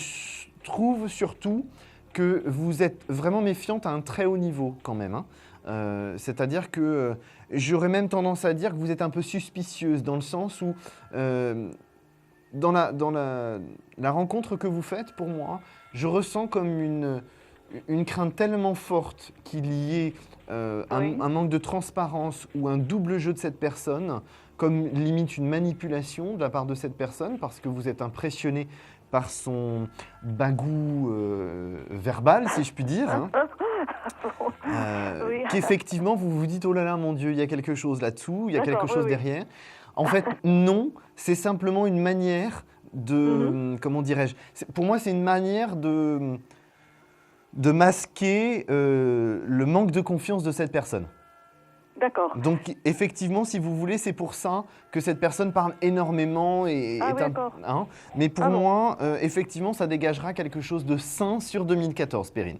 trouve surtout que vous êtes vraiment méfiante à un très haut niveau quand même. Hein. C'est-à-dire que j'aurais même tendance à dire que vous êtes un peu suspicieuse dans le sens où dans la rencontre que vous faites, pour moi, je ressens comme une crainte tellement forte qu'il y ait un manque de transparence ou un double jeu de cette personne, comme limite une manipulation de la part de cette personne parce que vous êtes impressionné par son bagou verbal, si je puis dire. Hein. Qu'effectivement, vous vous dites « Oh là là, mon Dieu, il y a quelque chose là-dessous, il y a quelque chose derrière ». En fait, non, c'est simplement une manière de… Comment dirais-je ? Pour moi, c'est une manière de masquer le manque de confiance de cette personne. D'accord. Donc, effectivement, si vous voulez, c'est pour ça que cette personne parle énormément. Mais pour moi, effectivement, ça dégagera quelque chose de sain sur 2014, Perrine.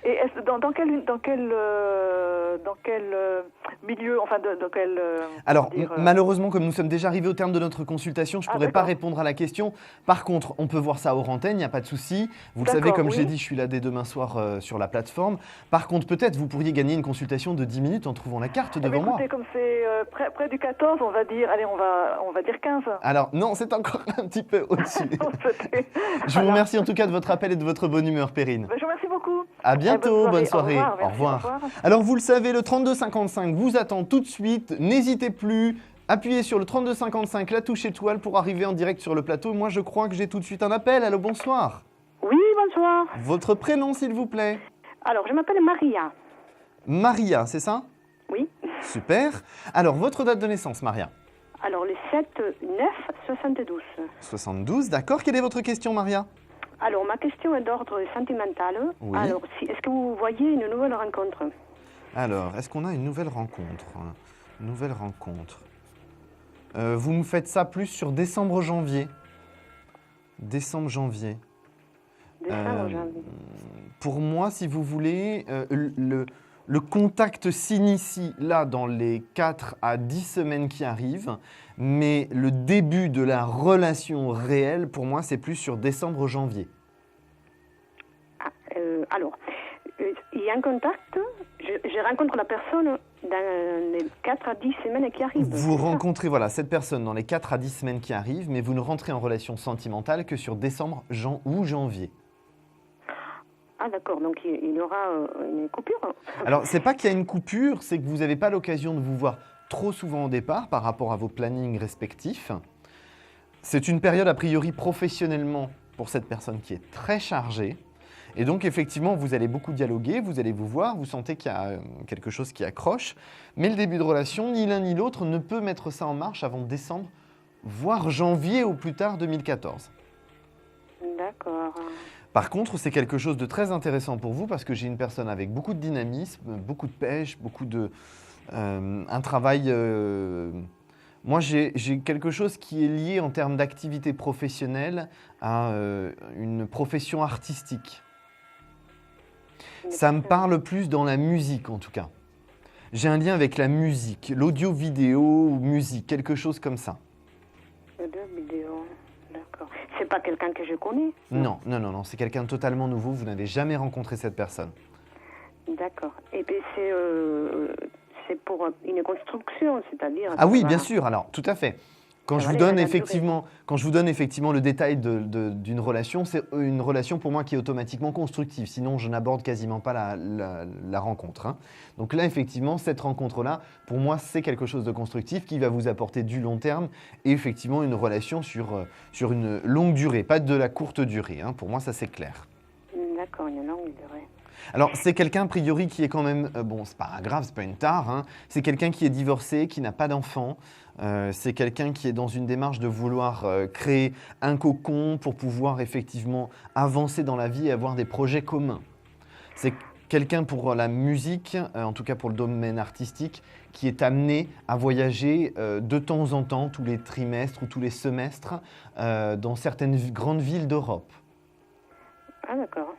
Et dans quel milieu, enfin dans quel... Alors, malheureusement, comme nous sommes déjà arrivés au terme de notre consultation, je ne pourrais pas répondre à la question. Par contre, on peut voir ça hors antenne, il n'y a pas de souci. Vous le savez, comme j'ai dit, je suis là dès demain soir sur la plateforme. Par contre, peut-être, vous pourriez gagner une consultation de 10 minutes en trouvant la carte devant moi. Écoutez, comme c'est près du 14, on va dire, allez, on va dire 15. Alors, non, c'est encore un petit peu au-dessus. Je vous remercie en tout cas de votre appel et de votre bonne humeur, Perrine. Je vous remercie beaucoup. À bientôt, bonne soirée. Au revoir. Alors, vous le savez, le 3255 vous attend tout de suite. N'hésitez plus, appuyez sur le 3255, la touche étoile pour arriver en direct sur le plateau. Moi, je crois que j'ai tout de suite un appel. Allô, bonsoir. Oui, bonsoir. Votre prénom, s'il vous plaît? Alors, je m'appelle Maria. Maria, c'est ça? Oui. Super. Alors, votre date de naissance, Maria? Alors, le 7/9/72. 72, d'accord. Quelle est votre question, Maria? Alors, ma question est d'ordre sentimental. Oui. Alors, est-ce que vous voyez une nouvelle rencontre? Alors, est-ce qu'on a une nouvelle rencontre? Vous me faites ça plus sur décembre-janvier. Décembre-janvier. Pour moi, si vous voulez, le contact s'initie là dans les 4 à 10 semaines qui arrivent, mais le début de la relation réelle, pour moi, c'est plus sur décembre-janvier. Alors, il y a un contact, je rencontre la personne dans les 4 à 10 semaines qui arrivent. Vous rencontrez cette personne dans les 4 à 10 semaines qui arrivent, mais vous ne rentrez en relation sentimentale que sur décembre ou janvier. Ah d'accord, donc il y aura une coupure. Alors, c'est pas qu'il y a une coupure, c'est que vous n'avez pas l'occasion de vous voir trop souvent au départ par rapport à vos plannings respectifs. C'est une période a priori professionnellement pour cette personne qui est très chargée. Et donc, effectivement, vous allez beaucoup dialoguer, vous allez vous voir, vous sentez qu'il y a quelque chose qui accroche. Mais le début de relation, ni l'un ni l'autre ne peut mettre ça en marche avant décembre, voire janvier au plus tard 2014. D'accord. Par contre, c'est quelque chose de très intéressant pour vous parce que j'ai une personne avec beaucoup de dynamisme, beaucoup de pêche, beaucoup de... un travail... Moi, j'ai quelque chose qui est lié en termes d'activité professionnelle à une profession artistique. Ça me parle plus dans la musique, en tout cas. J'ai un lien avec la musique, l'audio-vidéo ou musique, quelque chose comme ça. L'audio-vidéo, d'accord. C'est pas quelqu'un que je connais? Non, c'est quelqu'un de totalement nouveau. Vous n'avez jamais rencontré cette personne. D'accord. Et puis c'est pour une construction, c'est-à-dire... Ah oui, bien sûr, alors, tout à fait. Quand je vous donne effectivement le détail d'une relation, c'est une relation pour moi qui est automatiquement constructive. Sinon, je n'aborde quasiment pas la rencontre. Hein. Donc là, effectivement, cette rencontre-là, pour moi, c'est quelque chose de constructif qui va vous apporter du long terme et effectivement une relation sur une longue durée, pas de la courte durée. Hein. Pour moi, ça, c'est clair. D'accord, une longue durée. Alors, c'est quelqu'un, a priori, qui est quand même... bon, c'est pas grave, c'est pas une tare. Hein. C'est quelqu'un qui est divorcé, qui n'a pas d'enfant. C'est quelqu'un qui est dans une démarche de vouloir créer un cocon pour pouvoir effectivement avancer dans la vie et avoir des projets communs. C'est quelqu'un pour la musique, en tout cas pour le domaine artistique, qui est amené à voyager de temps en temps, tous les trimestres ou tous les semestres, dans certaines grandes villes d'Europe. Ah d'accord.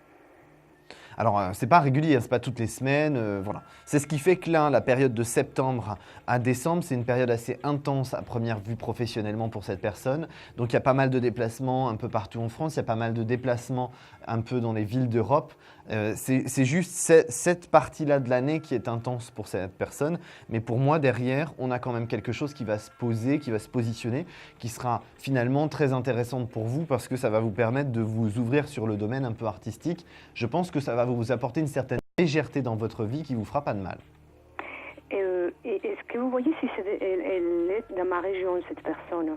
Alors, c'est pas régulier, c'est pas toutes les semaines, voilà. C'est ce qui fait que là, la période de septembre à décembre, c'est une période assez intense à première vue professionnellement pour cette personne. Donc, il y a pas mal de déplacements un peu partout en France, il y a pas mal de déplacements un peu dans les villes d'Europe. C'est juste cette partie-là de l'année qui est intense pour cette personne. Mais pour moi, derrière, on a quand même quelque chose qui va se poser, qui va se positionner, qui sera finalement très intéressante pour vous parce que ça va vous permettre de vous ouvrir sur le domaine un peu artistique. Je pense que ça va vous apporter une certaine légèreté dans votre vie qui ne vous fera pas de mal. Et est-ce que vous voyez si elle est dans ma région, cette personne,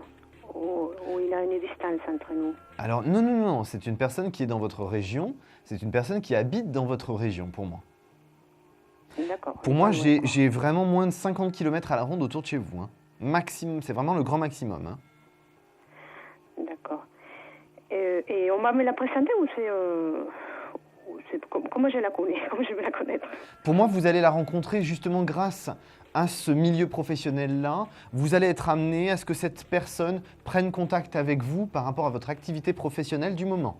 ou il a une distance entre nous? Alors non, c'est une personne qui est dans votre région, c'est une personne qui habite dans votre région pour moi. D'accord. Pour moi, j'ai vraiment moins de 50 km à la ronde autour de chez vous. Hein. Maximum, c'est vraiment le grand maximum. Hein. D'accord. Et on va me la présenter ou c'est... Comment je la connais? Comment je vais la connaître? Pour moi, vous allez la rencontrer justement grâce à ce milieu professionnel-là. Vous allez être amené à ce que cette personne prenne contact avec vous par rapport à votre activité professionnelle du moment.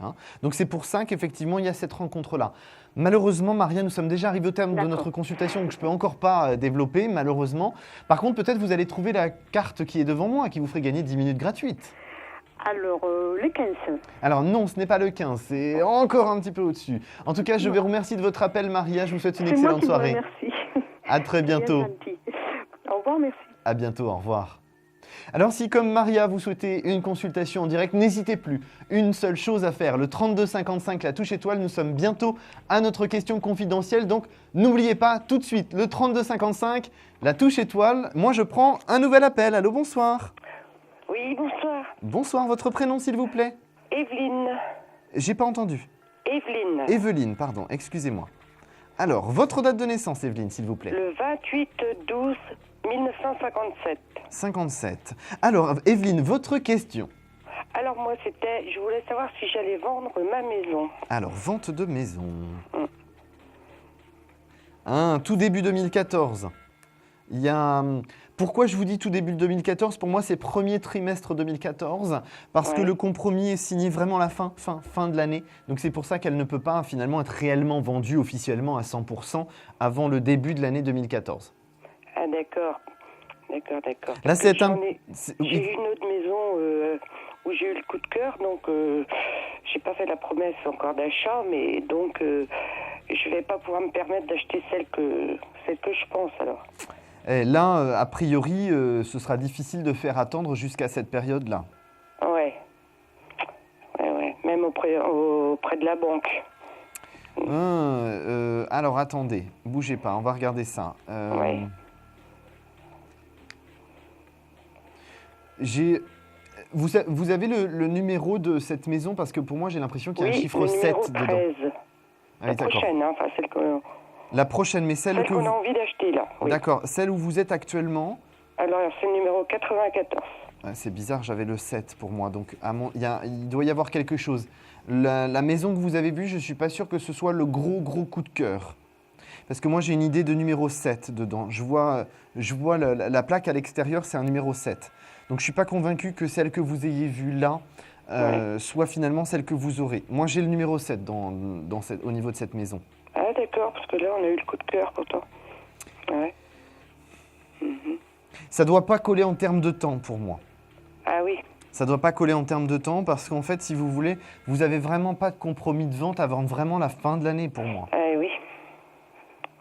Hein. Donc c'est pour ça qu'effectivement, il y a cette rencontre-là. Malheureusement, Maria, nous sommes déjà arrivés au terme de notre consultation, donc je ne peux encore pas développer, malheureusement. Par contre, peut-être vous allez trouver la carte qui est devant moi, qui vous ferait gagner 10 minutes gratuites. Alors, le 15. Alors non, ce n'est pas le 15, c'est encore un petit peu au-dessus. En tout cas, je vous remercie de votre appel, Maria. Je vous souhaite une excellente soirée. Merci. À très bientôt. Au revoir, merci. À bientôt, au revoir. Alors si comme Maria, vous souhaitez une consultation en direct, n'hésitez plus. Une seule chose à faire, le 3255, la touche étoile, nous sommes bientôt à notre question confidentielle. Donc n'oubliez pas tout de suite, le 3255, la touche étoile. Moi je prends un nouvel appel. Allô, bonsoir. Oui, bonsoir. Bonsoir, votre prénom s'il vous plaît? Evelyne. J'ai pas entendu. Evelyne. Evelyne, pardon, excusez-moi. Alors, votre date de naissance, Evelyne, s'il vous plaît? Le 28/12/1957. 57. Alors, Evelyne, votre question? Alors moi, je voulais savoir si j'allais vendre ma maison. Alors, vente de maison. Tout début 2014. Il y a... Pourquoi je vous dis tout début 2014? Pour moi, c'est premier trimestre 2014, parce que le compromis est signé vraiment à la fin de l'année. Donc c'est pour ça qu'elle ne peut pas finalement être réellement vendue officiellement à 100% avant le début de l'année 2014. Ah d'accord. Là, c'est J'ai eu une autre maison où j'ai eu le coup de cœur, donc j'ai pas fait la promesse encore d'achat, mais donc je vais pas pouvoir me permettre d'acheter celle que je pense alors. Et là, a priori, ce sera difficile de faire attendre jusqu'à cette période-là. Ouais, même auprès de la banque. Alors, attendez, bougez pas, on va regarder ça. Vous avez le numéro de cette maison, parce que pour moi, j'ai l'impression qu'il y a un chiffre 7 dedans. 13. La prochaine, enfin celle que... La prochaine, mais celle qu'on a envie d'acheter là. Oui. D'accord, celle où vous êtes actuellement? Alors c'est le numéro 94. C'est bizarre, j'avais le 7 pour moi, donc il doit y avoir quelque chose. La maison que vous avez vue, je ne suis pas sûr que ce soit le gros coup de cœur. Parce que moi j'ai une idée de numéro 7 dedans. Je vois la plaque à l'extérieur, c'est un numéro 7. Donc je ne suis pas convaincu que celle que vous ayez vue là soit finalement celle que vous aurez. Moi j'ai le numéro 7 au niveau de cette maison. Ah d'accord, parce que là on a eu le coup de cœur pourtant. Ouais. Ça ne doit pas coller en termes de temps pour moi. Ah oui. Ça ne doit pas coller en termes de temps parce qu'en fait, si vous voulez, vous n'avez vraiment pas de compromis de vente avant vraiment la fin de l'année pour moi. Ah oui.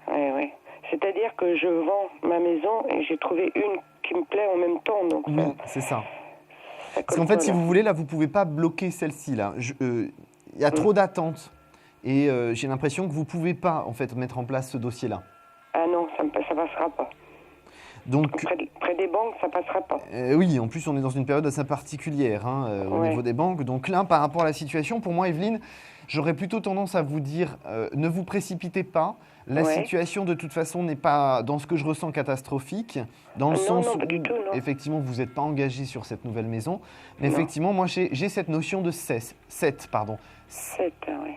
Oui. C'est-à-dire que je vends ma maison et j'ai trouvé une qui me plaît en même temps. Donc oui, c'est ça. Parce qu'en fait, si vous voulez, là, vous ne pouvez pas bloquer celle-ci. Il y a trop d'attentes. Et j'ai l'impression que vous ne pouvez pas en fait, mettre en place ce dossier-là. Ah non, ça ne passera pas. Donc, près des banques, ça ne passera pas. Oui, en plus, on est dans une période assez particulière au niveau des banques. Donc là, par rapport à la situation, pour moi, Evelyne, j'aurais plutôt tendance à vous dire, ne vous précipitez pas. La situation, de toute façon, n'est pas, dans ce que je ressens, catastrophique. Dans le sens où, effectivement, vous n'êtes pas engagé sur cette nouvelle maison. Mais effectivement, moi, j'ai cette notion de 7, pardon. 7, oui.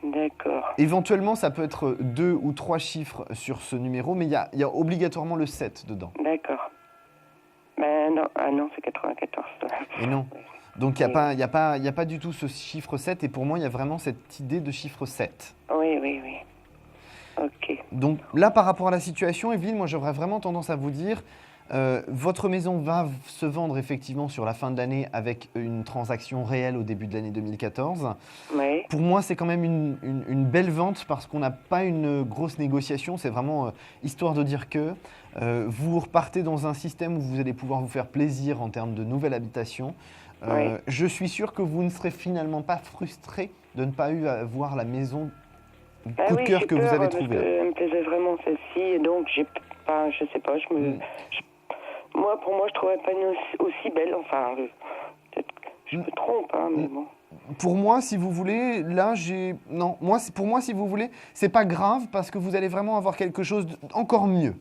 D'accord. Éventuellement, ça peut être 2 ou 3 chiffres sur ce numéro, mais il y a obligatoirement le 7 dedans. D'accord. Ben non, c'est 94. Et non. Donc, il n'y a pas du tout ce chiffre 7, et pour moi, il y a vraiment cette idée de chiffre 7. Oui. Ok. Donc là, par rapport à la situation, Evelyne, moi, j'aurais vraiment tendance à vous dire... votre maison va se vendre effectivement sur la fin de l'année avec une transaction réelle au début de l'année 2014. Oui. Pour moi, c'est quand même une belle vente parce qu'on n'a pas une grosse négociation. C'est vraiment histoire de dire que vous repartez dans un système où vous allez pouvoir vous faire plaisir en termes de nouvelle habitation. Je suis sûr que vous ne serez finalement pas frustré de ne pas avoir la maison coup de cœur que vous avez trouvée. Elle me plaisait vraiment celle-ci et donc je sais pas, pour moi, je trouvais pas une aussi belle. Enfin, peut-être que je me trompe, mais bon. Pour moi, si vous voulez, là, pour moi, si vous voulez, c'est pas grave parce que vous allez vraiment avoir quelque chose d'encore mieux.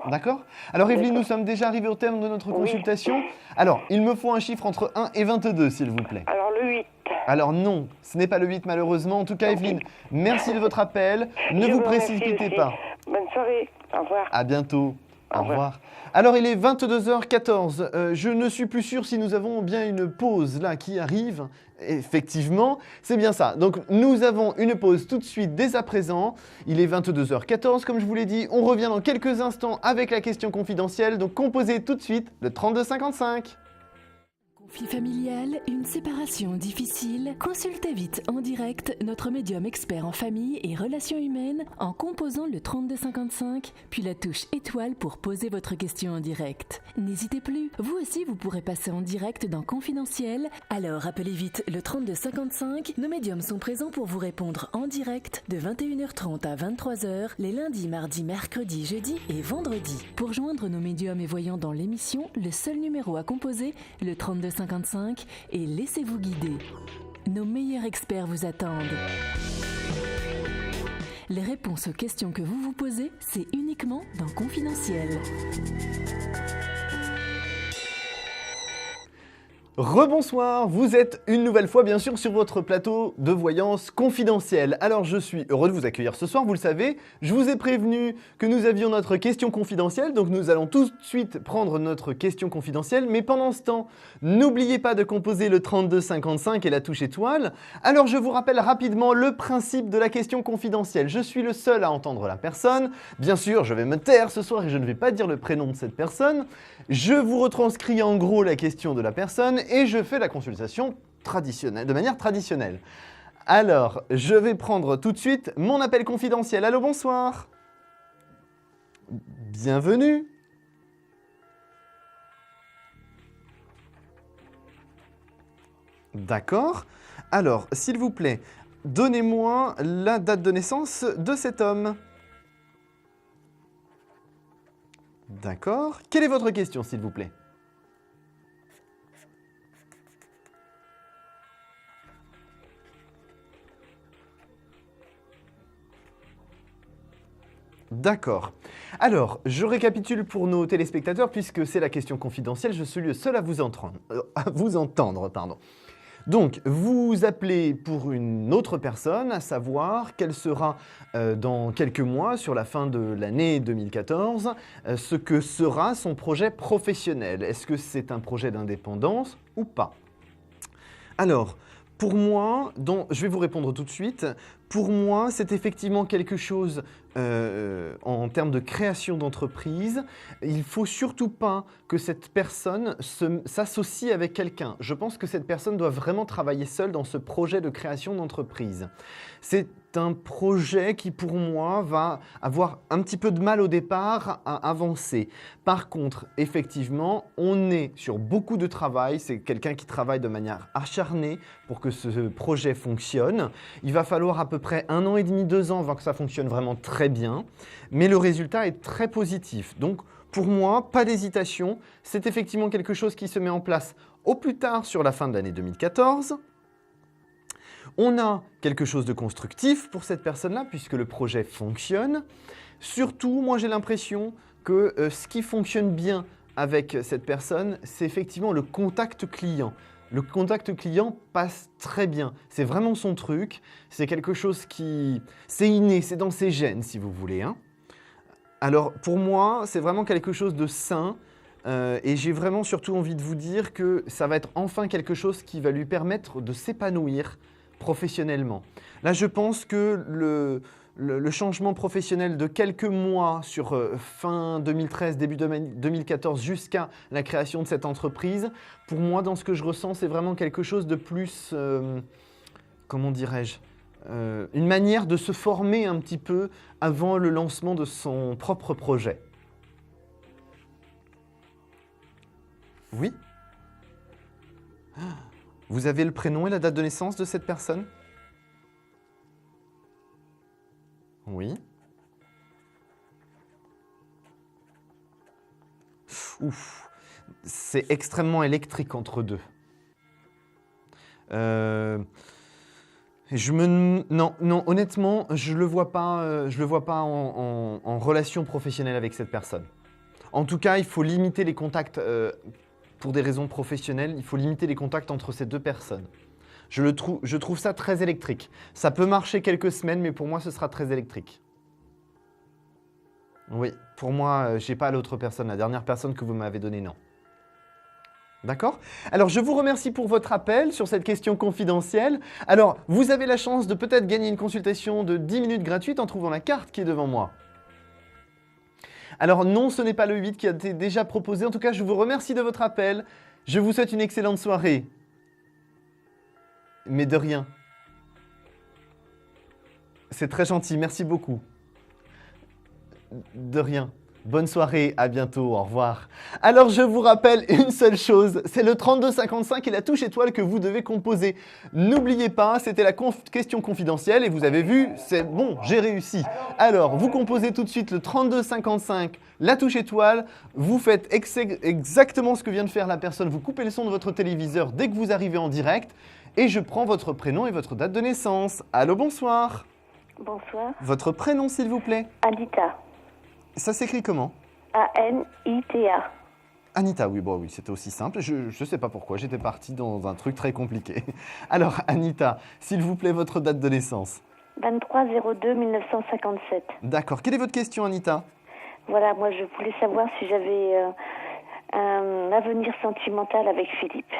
D'accord. Alors, Evelyne, nous sommes déjà arrivés au terme de notre consultation. Alors, il me faut un chiffre entre 1 et 22, s'il vous plaît. Alors, le 8. Alors non, ce n'est pas le 8 malheureusement. En tout cas, Evelyne, merci de votre appel. Ne vous précipitez pas. Bonne soirée. Au revoir. À bientôt. Au revoir. Alors, il est 22h14. Je ne suis plus sûr si nous avons bien une pause là qui arrive. Effectivement, c'est bien ça. Donc, nous avons une pause tout de suite dès à présent. Il est 22h14, comme je vous l'ai dit. On revient dans quelques instants avec la question confidentielle. Donc, composez tout de suite le 3255. Conflit familial, une séparation difficile? Consultez vite en direct notre médium expert en famille et relations humaines en composant le 3255, puis la touche étoile pour poser votre question en direct. N'hésitez plus, vous aussi vous pourrez passer en direct dans Confidentiel, alors appelez vite le 3255, nos médiums sont présents pour vous répondre en direct de 21h30 à 23h, les lundis, mardis, mercredis, jeudis et vendredis. Pour joindre nos médiums et voyants dans l'émission, le seul numéro à composer, le 3255, et laissez-vous guider. Nos meilleurs experts vous attendent. Les réponses aux questions que vous vous posez, c'est uniquement dans Confidentiel. Rebonsoir, vous êtes une nouvelle fois bien sûr sur votre plateau de voyance confidentielle. Alors je suis heureux de vous accueillir ce soir, vous le savez, je vous ai prévenu que nous avions notre question confidentielle, donc nous allons tout de suite prendre notre question confidentielle, mais pendant ce temps, n'oubliez pas de composer le 3255 et la touche étoile. Alors je vous rappelle rapidement le principe de la question confidentielle. Je suis le seul à entendre la personne, bien sûr je vais me taire ce soir et je ne vais pas dire le prénom de cette personne. Je vous retranscris en gros la question de la personne et je fais la consultation traditionnelle, de manière traditionnelle. Alors, je vais prendre tout de suite mon appel confidentiel. Allô, bonsoir. Bienvenue. D'accord. Alors, s'il vous plaît, donnez-moi la date de naissance de cet homme. D'accord. Quelle est votre question, s'il vous plaît? D'accord. Alors, je récapitule pour nos téléspectateurs, puisque c'est la question confidentielle, je suis le seul à vous entendre. Pardon. Donc, vous appelez pour une autre personne, à savoir quelle sera dans quelques mois, sur la fin de l'année 2014, ce que sera son projet professionnel. Est-ce que c'est un projet d'indépendance ou pas? Alors, pour moi, je vais vous répondre tout de suite. Pour moi, c'est effectivement quelque chose en termes de création d'entreprise. Il ne faut surtout pas que cette personne s'associe avec quelqu'un. Je pense que cette personne doit vraiment travailler seule dans ce projet de création d'entreprise. C'est un projet qui, pour moi, va avoir un petit peu de mal au départ à avancer. Par contre, effectivement, on est sur beaucoup de travail. C'est quelqu'un qui travaille de manière acharnée pour que ce projet fonctionne. Il va falloir à peu près 1 an et demi, 2 ans avant que ça fonctionne vraiment très bien. Mais le résultat est très positif. Donc, pour moi, pas d'hésitation. C'est effectivement quelque chose qui se met en place au plus tard sur la fin de l'année 2014. On a quelque chose de constructif pour cette personne-là, puisque le projet fonctionne. Surtout, moi j'ai l'impression que ce qui fonctionne bien avec cette personne, c'est effectivement le contact client. Le contact client passe très bien. C'est vraiment son truc. C'est quelque chose qui... c'est inné, c'est dans ses gènes, si vous voulez. Hein. Alors, pour moi, c'est vraiment quelque chose de sain. Et j'ai vraiment surtout envie de vous dire que ça va être enfin quelque chose qui va lui permettre de s'épanouir professionnellement. Là, je pense que le changement professionnel de quelques mois sur fin 2013, début 2014 jusqu'à la création de cette entreprise, pour moi, dans ce que je ressens, c'est vraiment quelque chose de plus, comment dirais-je, une manière de se former un petit peu avant le lancement de son propre projet. Oui ? Vous avez le prénom et la date de naissance de cette personne? Oui. Ouf, c'est extrêmement électrique entre deux. Non, honnêtement, je le vois pas en relation professionnelle avec cette personne. En tout cas, il faut limiter les contacts. Pour des raisons professionnelles, il faut limiter les contacts entre ces deux personnes. Je trouve ça très électrique. Ça peut marcher quelques semaines, mais pour moi, ce sera très électrique. Oui, pour moi, je n'ai pas l'autre personne, la dernière personne que vous m'avez donnée, non. D'accord? Alors, je vous remercie pour votre appel sur cette question confidentielle. Alors, vous avez la chance de peut-être gagner une consultation de 10 minutes gratuite en trouvant la carte qui est devant moi. Alors non, ce n'est pas le 8 qui a été déjà proposé. En tout cas, je vous remercie de votre appel. Je vous souhaite une excellente soirée. Mais de rien. C'est très gentil, merci beaucoup. De rien. Bonne soirée, à bientôt, au revoir. Alors je vous rappelle une seule chose, c'est le 3255 et la touche étoile que vous devez composer. N'oubliez pas, c'était la question confidentielle et vous avez vu, c'est bon, j'ai réussi. Alors vous composez tout de suite le 3255, la touche étoile, vous faites exactement ce que vient de faire la personne, vous coupez le son de votre téléviseur dès que vous arrivez en direct et je prends votre prénom et votre date de naissance. Allô, bonsoir. Bonsoir. Votre prénom s'il vous plaît. Anita. Ça s'écrit comment? A-N-I-T-A. Anita, oui, bon, oui, c'était aussi simple. Je ne sais pas pourquoi, j'étais parti dans un truc très compliqué. Alors, Anita, s'il vous plaît, votre date de naissance. 23-02-1957. D'accord. Quelle est votre question, Anita? Voilà, moi, je voulais savoir si j'avais un avenir sentimental avec Philippe.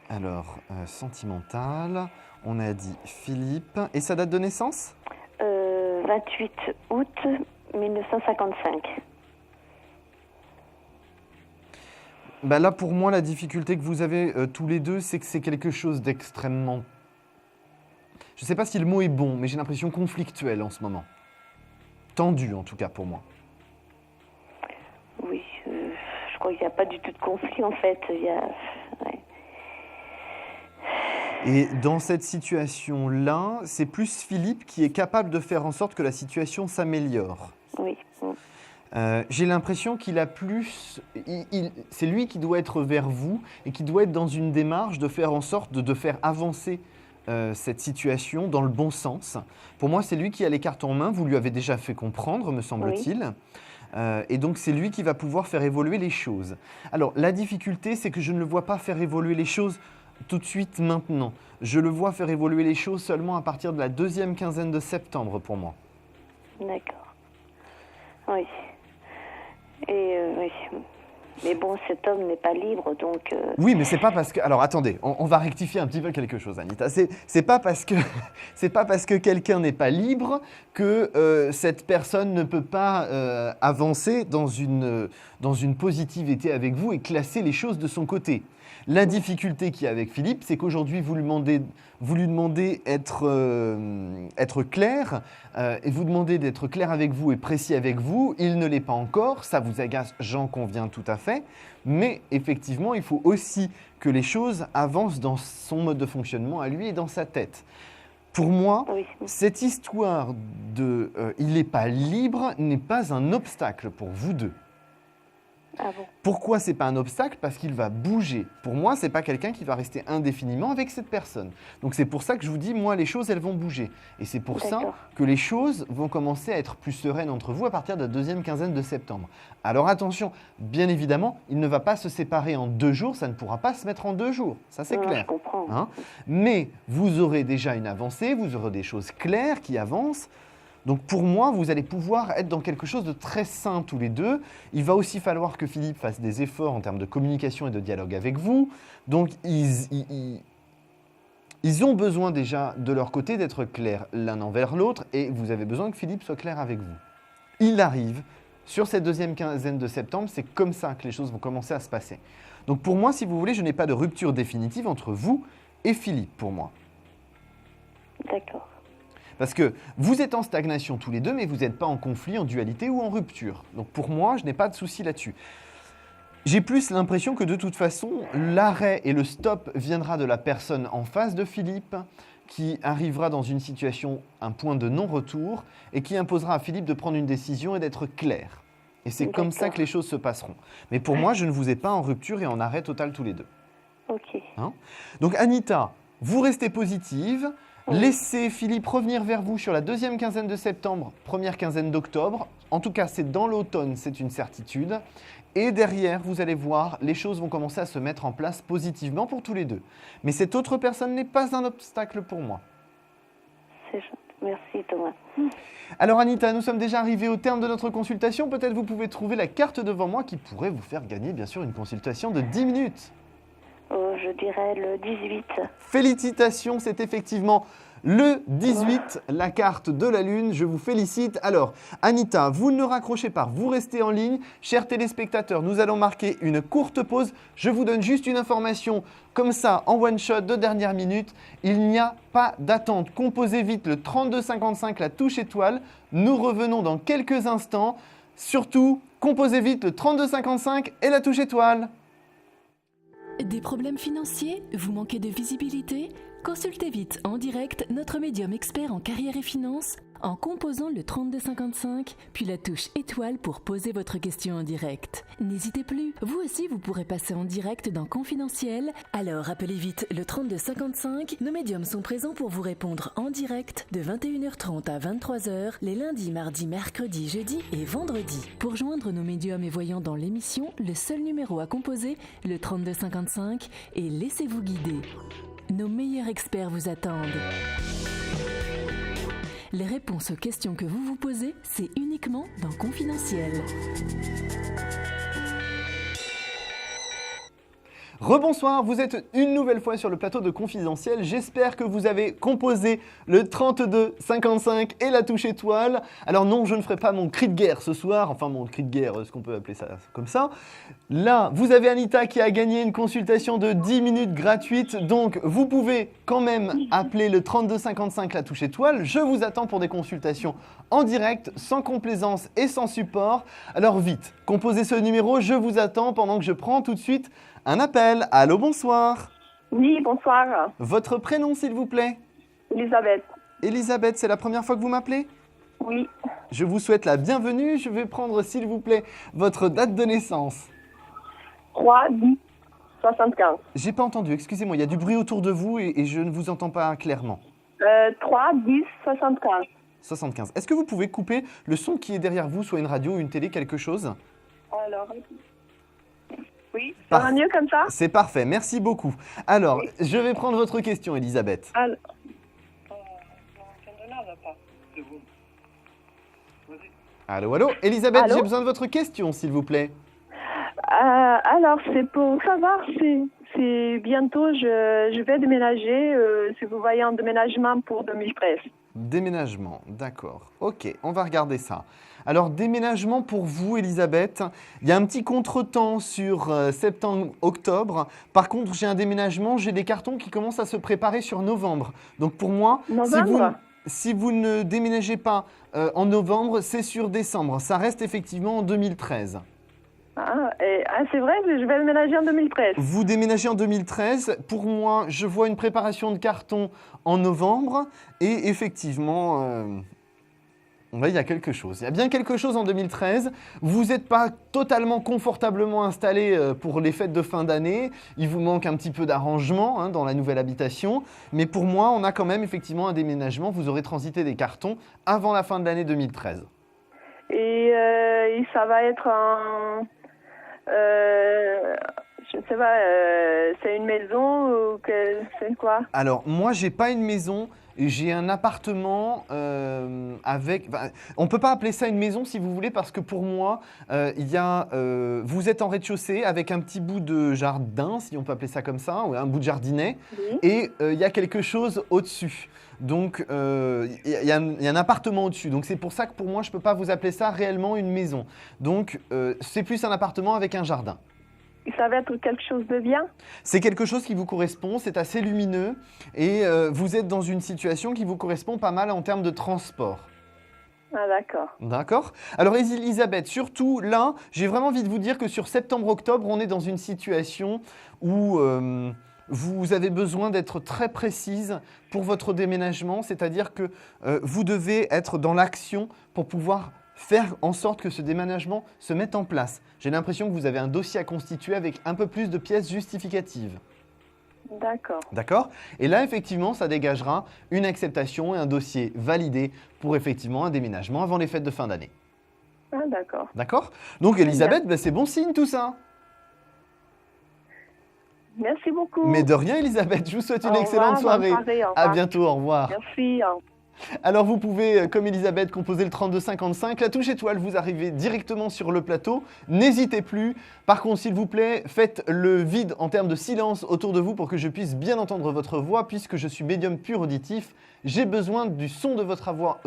Alors, sentimental, on a dit Philippe. Et sa date de naissance? 28 août 1955. Bah là, pour moi, la difficulté que vous avez tous les deux, c'est que c'est quelque chose d'extrêmement... Je ne sais pas si le mot est bon, mais j'ai l'impression conflictuel en ce moment. Tendu, en tout cas, pour moi. Oui, je crois qu'il n'y a pas du tout de conflit, en fait. Il y a... Ouais. Et dans cette situation-là, c'est plus Philippe qui est capable de faire en sorte que la situation s'améliore. Oui. J'ai l'impression qu'il a plus... c'est lui qui doit être vers vous et qui doit être dans une démarche de faire en sorte de faire avancer cette situation dans le bon sens. Pour moi, c'est lui qui a les cartes en main. Vous lui avez déjà fait comprendre, me semble-t-il. Oui. Et donc, c'est lui qui va pouvoir faire évoluer les choses. Alors, la difficulté, c'est que je ne le vois pas faire évoluer les choses tout de suite maintenant. Je le vois faire évoluer les choses seulement à partir de la deuxième quinzaine de septembre pour moi. D'accord. Oui. Et oui. Mais bon, cet homme n'est pas libre, donc... Oui, mais c'est pas parce que... Alors attendez, on va rectifier un petit peu quelque chose, Anita. C'est pas parce que quelqu'un n'est pas libre que cette personne ne peut pas avancer dans une positivité avec vous et classer les choses de son côté. La difficulté qu'il y a avec Philippe, c'est qu'aujourd'hui, vous lui demandez être clair, et vous demandez d'être clair avec vous et précis avec vous. Il ne l'est pas encore, ça vous agace, j'en conviens tout à fait. Mais effectivement, il faut aussi que les choses avancent dans son mode de fonctionnement à lui et dans sa tête. Pour moi, oui. Cette histoire de il n'est pas libre n'est pas un obstacle pour vous deux. Ah bon. Pourquoi c'est pas un obstacle? Parce qu'il va bouger. Pour moi, c'est pas quelqu'un qui va rester indéfiniment avec cette personne. Donc c'est pour ça que je vous dis, moi, les choses, elles vont bouger. Et c'est pour ça que les choses vont commencer à être plus sereines entre vous à partir de la deuxième quinzaine de septembre. Alors attention, bien évidemment, il ne va pas se séparer en 2 jours, ça ne pourra pas se mettre en 2 jours. Ça, c'est clair. Je comprends. Hein? Mais vous aurez déjà une avancée, vous aurez des choses claires qui avancent. Donc pour moi, vous allez pouvoir être dans quelque chose de très sain tous les deux. Il va aussi falloir que Philippe fasse des efforts en termes de communication et de dialogue avec vous. Donc ils ont besoin déjà de leur côté d'être clairs l'un envers l'autre et vous avez besoin que Philippe soit clair avec vous. Il arrive sur cette deuxième quinzaine de septembre, c'est comme ça que les choses vont commencer à se passer. Donc pour moi, si vous voulez, je n'ai pas de rupture définitive entre vous et Philippe pour moi. D'accord. Parce que vous êtes en stagnation tous les deux, mais vous n'êtes pas en conflit, en dualité ou en rupture. Donc pour moi, je n'ai pas de souci là-dessus. J'ai plus l'impression que de toute façon, l'arrêt et le stop viendra de la personne en face de Philippe, qui arrivera dans une situation, un point de non-retour, et qui imposera à Philippe de prendre une décision et d'être clair. Et c'est comme ça que les choses se passeront. Mais pour moi, je ne vous ai pas en rupture et en arrêt total tous les deux. Ok. Hein? Donc Anita, vous restez positive. Laissez Philippe revenir vers vous sur la deuxième quinzaine de septembre, première quinzaine d'octobre. En tout cas, c'est dans l'automne, c'est une certitude. Et derrière, vous allez voir, les choses vont commencer à se mettre en place positivement pour tous les deux. Mais cette autre personne n'est pas un obstacle pour moi. C'est gentil. Merci Thomas. Alors Anita, nous sommes déjà arrivés au terme de notre consultation. Peut-être vous pouvez trouver la carte devant moi qui pourrait vous faire gagner bien sûr une consultation de 10 minutes. Je dirais le 18. Félicitations, c'est effectivement le 18, la carte de la Lune. Je vous félicite. Alors Anita, vous ne raccrochez pas, vous restez en ligne. Chers téléspectateurs, nous allons marquer une courte pause. Je vous donne juste une information comme ça en one shot de dernière minute. Il n'y a pas d'attente. Composez vite le 3255, la touche étoile. Nous revenons dans quelques instants. Surtout, composez vite le 3255 et la touche étoile. Des problèmes financiers? Vous manquez de visibilité? Consultez vite en direct notre médium expert en carrière et finances en composant le 3255 puis la touche étoile pour poser votre question en direct. N'hésitez plus, vous aussi vous pourrez passer en direct dans Confidentiel. Alors appelez vite le 3255. Nos médiums sont présents pour vous répondre en direct de 21h30 à 23h les lundis, mardis, mercredis, jeudis et vendredis. Pour joindre nos médiums et voyants dans l'émission, le seul numéro à composer, le 3255 et laissez-vous guider. Nos meilleurs experts vous attendent. Les réponses aux questions que vous vous posez, c'est uniquement dans Confidentiel. Rebonsoir, vous êtes une nouvelle fois sur le plateau de Confidentiel. J'espère que vous avez composé le 3255 et la touche étoile. Alors non, je ne ferai pas mon cri de guerre ce soir, enfin mon cri de guerre, est-ce qu'on peut appeler ça comme ça. Là, vous avez Anita qui a gagné une consultation de 10 minutes gratuite, donc vous pouvez quand même appeler le 3255 la touche étoile. Je vous attends pour des consultations en direct, sans complaisance et sans support. Alors vite, composez ce numéro, je vous attends pendant que je prends tout de suite un appel. Allô, bonsoir. Oui, bonsoir. Votre prénom, s'il vous plaît? Elisabeth. Elisabeth, c'est la première fois que vous m'appelez? Oui. Je vous souhaite la bienvenue. Je vais prendre, s'il vous plaît, votre date de naissance. 3-10-75. J'ai pas entendu, excusez-moi, il y a du bruit autour de vous et je ne vous entends pas clairement. 3-10-75. 75. Est-ce que vous pouvez couper le son qui est derrière vous, soit une radio, une télé, quelque chose? Alors, oui, ça va mieux comme ça? C'est parfait, merci beaucoup. Alors, je vais prendre votre question, Elisabeth. Alors... Allô, allô. Elisabeth, allô? J'ai besoin de votre question, s'il vous plaît. Alors, c'est pour savoir si bientôt je vais déménager, si vous voyez un déménagement pour 2013. Déménagement, d'accord. Ok, on va regarder ça. Alors, déménagement pour vous, Elisabeth. Il y a un petit contretemps sur septembre-octobre. Par contre, j'ai un déménagement, j'ai des cartons qui commencent à se préparer sur novembre. Donc, pour moi, si vous ne déménagez pas en novembre, c'est sur décembre. Ça reste effectivement en 2013. C'est vrai, je vais déménager en 2013. Vous déménagez en 2013. Pour moi, je vois une préparation de carton en novembre. Et effectivement, il y a quelque chose. Il y a bien quelque chose en 2013. Vous n'êtes pas totalement confortablement installé pour les fêtes de fin d'année. Il vous manque un petit peu d'arrangement dans la nouvelle habitation. Mais pour moi, on a quand même effectivement un déménagement. Vous aurez transité des cartons avant la fin de l'année 2013. Et ça va être un... je ne sais pas, c'est une maison ou c'est quoi? Alors, moi, j'ai pas une maison, j'ai un appartement avec... on ne peut pas appeler ça une maison, si vous voulez, parce que pour moi, vous êtes en rez-de-chaussée avec un petit bout de jardin, si on peut appeler ça comme ça, ou un bout de jardinet, oui. Et il y a quelque chose au-dessus. Donc, il y a un appartement au-dessus. Donc, c'est pour ça que pour moi, je ne peux pas vous appeler ça réellement une maison. Donc, c'est plus un appartement avec un jardin. Et ça va être quelque chose de bien? C'est quelque chose qui vous correspond, c'est assez lumineux. Et vous êtes dans une situation qui vous correspond pas mal en termes de transport. Ah, d'accord. D'accord. Alors, Elisabeth, surtout là, j'ai vraiment envie de vous dire que sur septembre-octobre, on est dans une situation où... vous avez besoin d'être très précise pour votre déménagement, c'est-à-dire que vous devez être dans l'action pour pouvoir faire en sorte que ce déménagement se mette en place. J'ai l'impression que vous avez un dossier à constituer avec un peu plus de pièces justificatives. D'accord. D'accord. Et là, effectivement, ça dégagera une acceptation et un dossier validé pour effectivement un déménagement avant les fêtes de fin d'année. Ah, d'accord. D'accord. Donc, Elisabeth, c'est bon signe tout ça. Merci beaucoup. Mais de rien, Elisabeth. Je vous souhaite une excellente soirée. À bientôt. Au revoir. Merci. Alors vous pouvez, comme Elisabeth, composer le 3255. La touche étoile, vous arrivez directement sur le plateau. N'hésitez plus. Par contre, s'il vous plaît, faites le vide en termes de silence autour de vous pour que je puisse bien entendre votre voix, puisque je suis médium pur auditif. J'ai besoin du son de votre voix,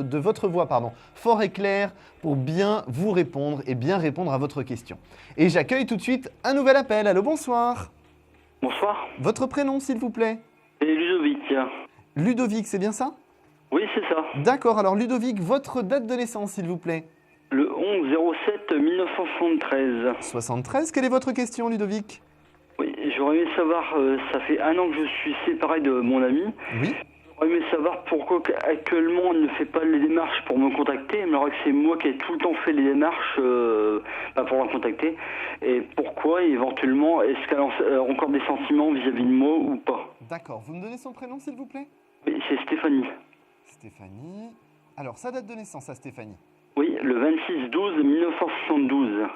fort et clair pour bien vous répondre et bien répondre à votre question. Et j'accueille tout de suite un nouvel appel. Allô, bonsoir. Bonsoir. Votre prénom, s'il vous plaît? C'est Ludovic. Ludovic, c'est bien ça? Oui, c'est ça. D'accord, alors Ludovic, votre date de naissance, s'il vous plaît? Le 11-07-1973. 73, quelle est votre question, Ludovic? Oui, j'aurais aimé savoir, ça fait 1 an que je suis séparé de mon ami. Oui. J'aurais aimé savoir pourquoi actuellement on ne fait pas les démarches pour me contacter, alors que c'est moi qui ai tout le temps fait les démarches pour la contacter. Et pourquoi, éventuellement, est-ce qu'elle a encore des sentiments vis-à-vis de moi ou pas? D'accord, vous me donnez son prénom, s'il vous plaît? Oui, c'est Stéphanie. Stéphanie. Alors, sa date de naissance à Stéphanie? Oui, le 26-12-1972.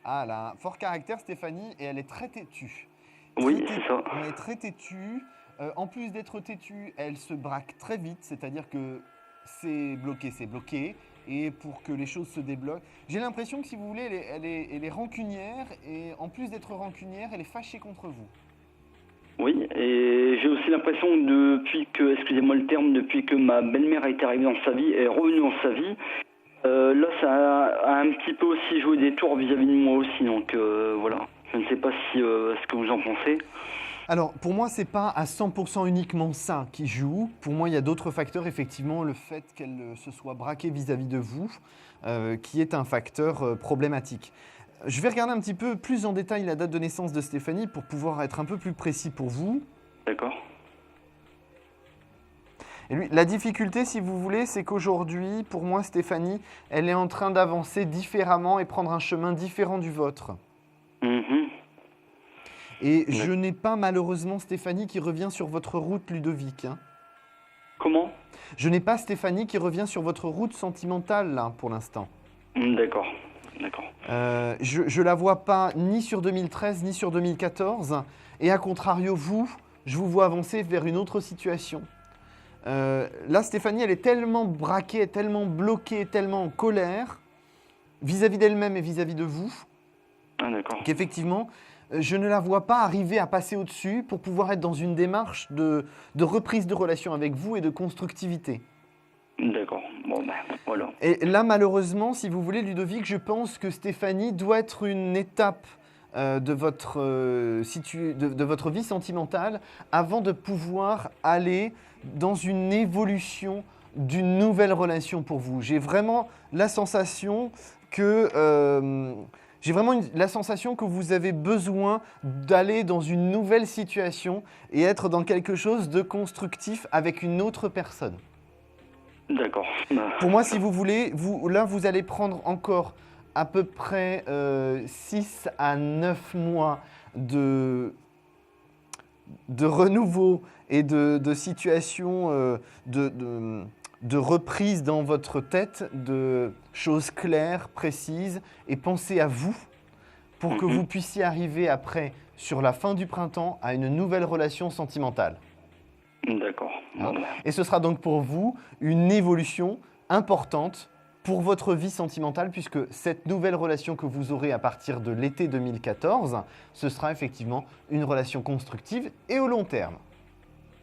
Ah, elle a un fort caractère, Stéphanie, et elle est très têtue. Oui, c'est ça. Elle est très têtue. En plus d'être têtue, elle se braque très vite, c'est-à-dire que c'est bloqué. Et pour que les choses se débloquent, j'ai l'impression que, si vous voulez, elle est rancunière, et en plus d'être rancunière, elle est fâchée contre vous. Oui, et j'ai aussi l'impression depuis que ma belle-mère a été arrivée dans sa vie, est revenue dans sa vie, là ça a un petit peu aussi joué des tours vis-à-vis de moi aussi, donc voilà. Je ne sais pas ce que vous en pensez. Alors, pour moi, c'est pas à 100% uniquement ça qui joue. Pour moi, il y a d'autres facteurs, effectivement, le fait qu'elle se soit braquée vis-à-vis de vous, qui est un facteur problématique. Je vais regarder un petit peu plus en détail la date de naissance de Stéphanie pour pouvoir être un peu plus précis pour vous. D'accord. Et lui, la difficulté, si vous voulez, c'est qu'aujourd'hui, pour moi, Stéphanie, elle est en train d'avancer différemment et prendre un chemin différent du vôtre. Et je n'ai pas, malheureusement, Stéphanie qui revient sur votre route, Ludovic. Comment? Je n'ai pas Stéphanie qui revient sur votre route sentimentale, là, pour l'instant. D'accord. Je la vois pas ni sur 2013 ni sur 2014. Et à contrario, je vous vois avancer vers une autre situation. Là, Stéphanie, elle est tellement braquée, tellement bloquée, tellement en colère vis-à-vis d'elle-même et vis-à-vis de vous, qu'effectivement, je ne la vois pas arriver à passer au-dessus pour pouvoir être dans une démarche de reprise de relation avec vous et de constructivité. D'accord, bon ben voilà. Et là, malheureusement, si vous voulez, Ludovic, je pense que Stéphanie doit être une étape de votre vie sentimentale avant de pouvoir aller dans une évolution d'une nouvelle relation pour vous. J'ai vraiment la sensation que vous avez besoin d'aller dans une nouvelle situation et être dans quelque chose de constructif avec une autre personne. D'accord. Pour moi, si vous voulez, vous allez prendre encore à peu près 6 à 9 mois de renouveau et de situation de reprise dans votre tête, de choses claires, précises, et pensez à vous pour que vous puissiez arriver après, sur la fin du printemps, à une nouvelle relation sentimentale. D'accord. Et ce sera donc pour vous une évolution importante pour votre vie sentimentale, puisque cette nouvelle relation que vous aurez à partir de l'été 2014, ce sera effectivement une relation constructive et au long terme.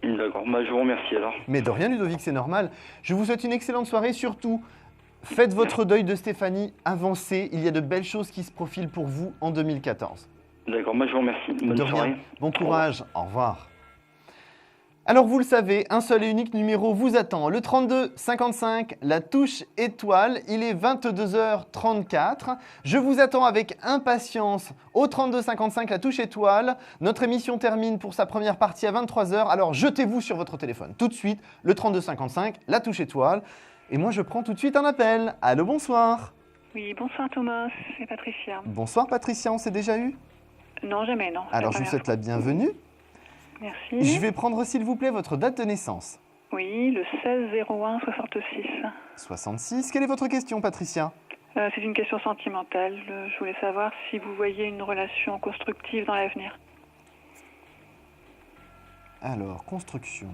D'accord, je vous remercie alors. Mais de rien, Ludovic, c'est normal. Je vous souhaite une excellente soirée. Surtout, faites votre deuil de Stéphanie, avancez. Il y a de belles choses qui se profilent pour vous en 2014. D'accord, je vous remercie. Bonne soirée. Rien. Bon courage, au revoir. Alors vous le savez, un seul et unique numéro vous attend, le 32 55, la touche étoile, il est 22h34. Je vous attends avec impatience au 32 55, la touche étoile. Notre émission termine pour sa première partie à 23h, alors jetez-vous sur votre téléphone tout de suite, le 32 55, la touche étoile. Et moi je prends tout de suite un appel. Allô, bonsoir. Oui, bonsoir Thomas, c'est Patricia. Bonsoir Patricia, on s'est déjà eu? Non, jamais, non. Alors je vous souhaite la bienvenue. Merci. Je vais prendre, s'il vous plaît, votre date de naissance. Oui, le 16-01-66. 66. Quelle est votre question, Patricia? C'est une question sentimentale. Je voulais savoir si vous voyez une relation constructive dans l'avenir. Alors, construction.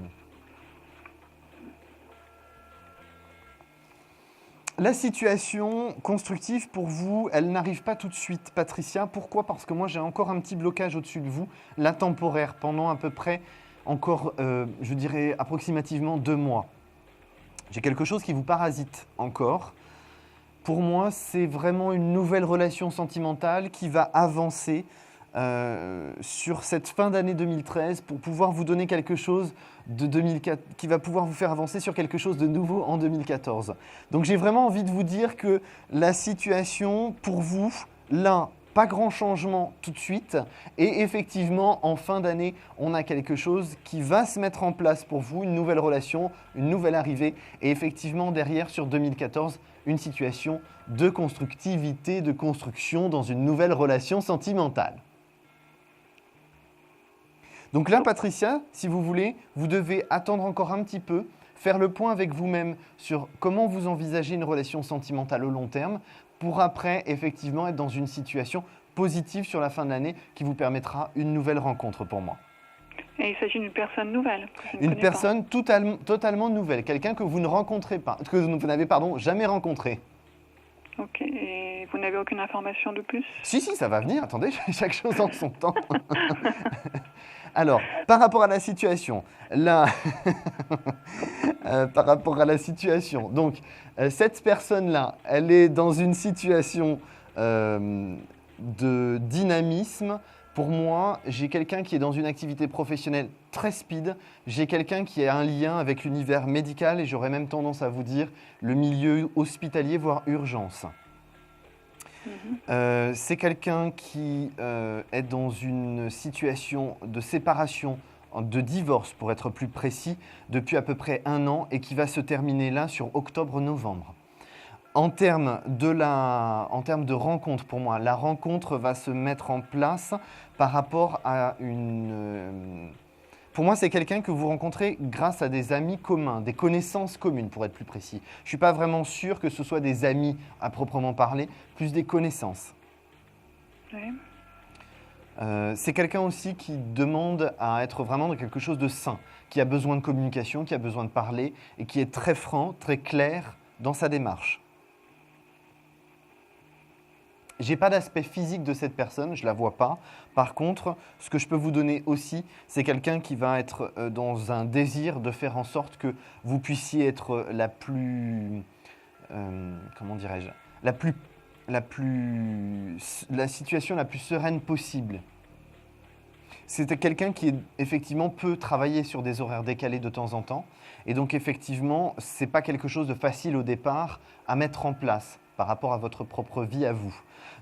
La situation constructive pour vous, elle n'arrive pas tout de suite, Patricia. Pourquoi? Parce que moi, j'ai encore un petit blocage au-dessus de vous, là temporaire, pendant à peu près encore, je dirais, approximativement 2 mois. J'ai quelque chose qui vous parasite encore. Pour moi, c'est vraiment une nouvelle relation sentimentale qui va avancer sur cette fin d'année 2013 pour pouvoir vous donner quelque chose de 2004, qui va pouvoir vous faire avancer sur quelque chose de nouveau en 2014. Donc j'ai vraiment envie de vous dire que la situation pour vous, là, pas grand changement tout de suite. Et effectivement, en fin d'année, on a quelque chose qui va se mettre en place pour vous, une nouvelle relation, une nouvelle arrivée. Et effectivement, derrière, sur 2014, une situation de constructivité, de construction dans une nouvelle relation sentimentale. Donc là, Patricia, si vous voulez, vous devez attendre encore un petit peu, faire le point avec vous-même sur comment vous envisagez une relation sentimentale au long terme, pour après, effectivement, être dans une situation positive sur la fin de l'année qui vous permettra une nouvelle rencontre pour moi. Et il s'agit d'une personne nouvelle que je ne Une connais personne totalement nouvelle, quelqu'un que vous ne rencontrez pas, que vous n'avez jamais rencontré. pas. Ok, et vous n'avez aucune information de plus? Si, ça va venir, attendez, chaque chose en son temps. Alors, par rapport à la situation, là, donc, cette personne-là, elle est dans une situation de dynamisme. Pour moi, j'ai quelqu'un qui est dans une activité professionnelle très speed, j'ai quelqu'un qui a un lien avec l'univers médical et j'aurais même tendance à vous dire le milieu hospitalier, voire urgence. C'est quelqu'un qui est dans une situation de séparation, de divorce pour être plus précis, depuis à peu près 1 an et qui va se terminer là sur octobre-novembre. En termes de rencontre, pour moi, la rencontre va se mettre en place par rapport à une... Pour moi, c'est quelqu'un que vous rencontrez grâce à des amis communs, des connaissances communes, pour être plus précis. Je ne suis pas vraiment sûr que ce soit des amis à proprement parler, plus des connaissances. Oui. C'est quelqu'un aussi qui demande à être vraiment dans quelque chose de sain, qui a besoin de communication, qui a besoin de parler et qui est très franc, très clair dans sa démarche. Je n'ai pas d'aspect physique de cette personne, je ne la vois pas. Par contre, ce que je peux vous donner aussi, c'est quelqu'un qui va être dans un désir de faire en sorte que vous puissiez être la situation la plus sereine possible. C'est quelqu'un qui effectivement peut travailler sur des horaires décalés de temps en temps. Et donc effectivement, ce n'est pas quelque chose de facile au départ à mettre en place par rapport à votre propre vie à vous.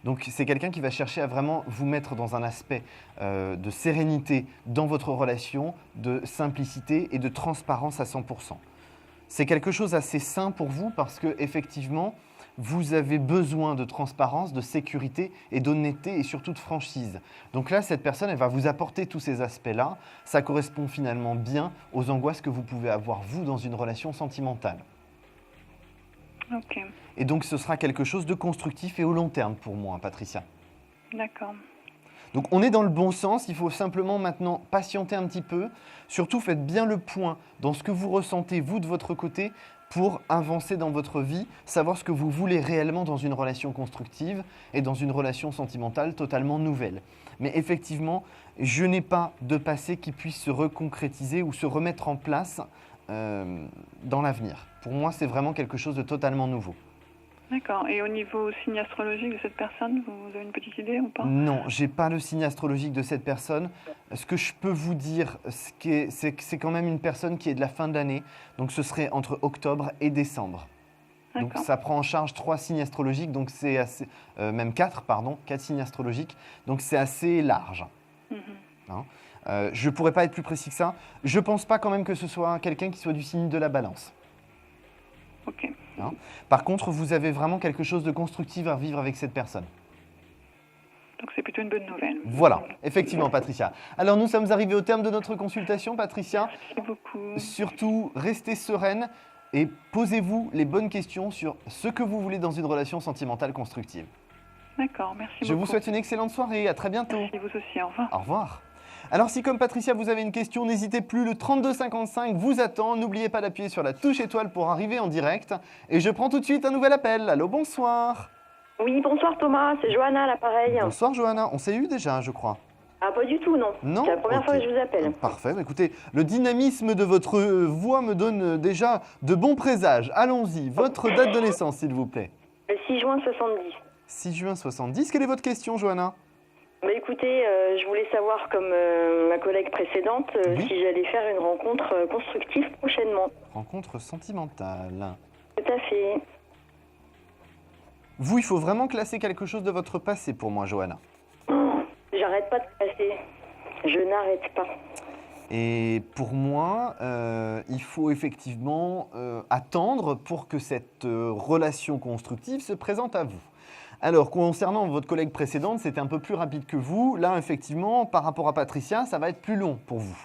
Donc c'est quelqu'un qui va chercher à vraiment vous mettre dans un aspect de sérénité dans votre relation, de simplicité et de transparence à 100%. C'est quelque chose assez sain pour vous parce que effectivement, vous avez besoin de transparence, de sécurité et d'honnêteté et surtout de franchise. Donc là, cette personne, elle va vous apporter tous ces aspects-là. Ça correspond finalement bien aux angoisses que vous pouvez avoir, vous, dans une relation sentimentale. Ok. Et donc, ce sera quelque chose de constructif et au long terme pour moi, Patricia. D'accord. Donc, on est dans le bon sens. Il faut simplement maintenant patienter un petit peu. Surtout, faites bien le point dans ce que vous ressentez, vous, de votre côté, pour avancer dans votre vie, savoir ce que vous voulez réellement dans une relation constructive et dans une relation sentimentale totalement nouvelle. Mais effectivement, je n'ai pas de passé qui puisse se reconcrétiser ou se remettre en place dans l'avenir. Pour moi, c'est vraiment quelque chose de totalement nouveau. D'accord. Et au niveau signe astrologique de cette personne, vous avez une petite idée ou pas? Non, je n'ai pas le signe astrologique de cette personne. Ce que je peux vous dire, c'est que c'est quand même une personne qui est de la fin de l'année. Donc, ce serait entre octobre et décembre. Donc, ça prend en charge 3 signes astrologiques, donc c'est assez, même 4 signes astrologiques. Donc, c'est assez large. Hein? Je ne pourrais pas être plus précis que ça. Je ne pense pas quand même que ce soit quelqu'un qui soit du signe de la balance. Ok. Hein? Par contre, vous avez vraiment quelque chose de constructif à vivre avec cette personne. Donc c'est plutôt une bonne nouvelle. Voilà, effectivement, Patricia. Alors, nous sommes arrivés au terme de notre consultation, Patricia. Merci beaucoup. Surtout, restez sereine et posez-vous les bonnes questions sur ce que vous voulez dans une relation sentimentale constructive. D'accord, merci beaucoup. Je vous souhaite une excellente soirée. À très bientôt. Merci, vous aussi. Au revoir. Au revoir. Alors si comme Patricia vous avez une question, n'hésitez plus, le 3255 vous attend. N'oubliez pas d'appuyer sur la touche étoile pour arriver en direct. Et je prends tout de suite un nouvel appel. Allô, bonsoir. Oui, bonsoir Thomas, c'est Johanna à l'appareil. Bonsoir Johanna, on s'est eu déjà je crois. Ah pas du tout non, Non, c'est la première fois que je vous appelle. Parfait, écoutez, le dynamisme de votre voix me donne déjà de bons présages. Allons-y, votre date de naissance s'il vous plaît. Le 6 juin 70. 6 juin 70, quelle est votre question Johanna? Bah écoutez, je voulais savoir comme ma collègue précédente Oui. si j'allais faire une rencontre constructive prochainement. Rencontre sentimentale. Tout à fait. Vous, il faut vraiment classer quelque chose de votre passé pour moi Johanna. J'arrête pas de passer. Je n'arrête pas. Et pour moi, il faut effectivement attendre pour que cette relation constructive se présente à vous. Alors, concernant votre collègue précédente, c'était un peu plus rapide que vous. Là, effectivement, par rapport à Patricia, ça va être plus long pour vous.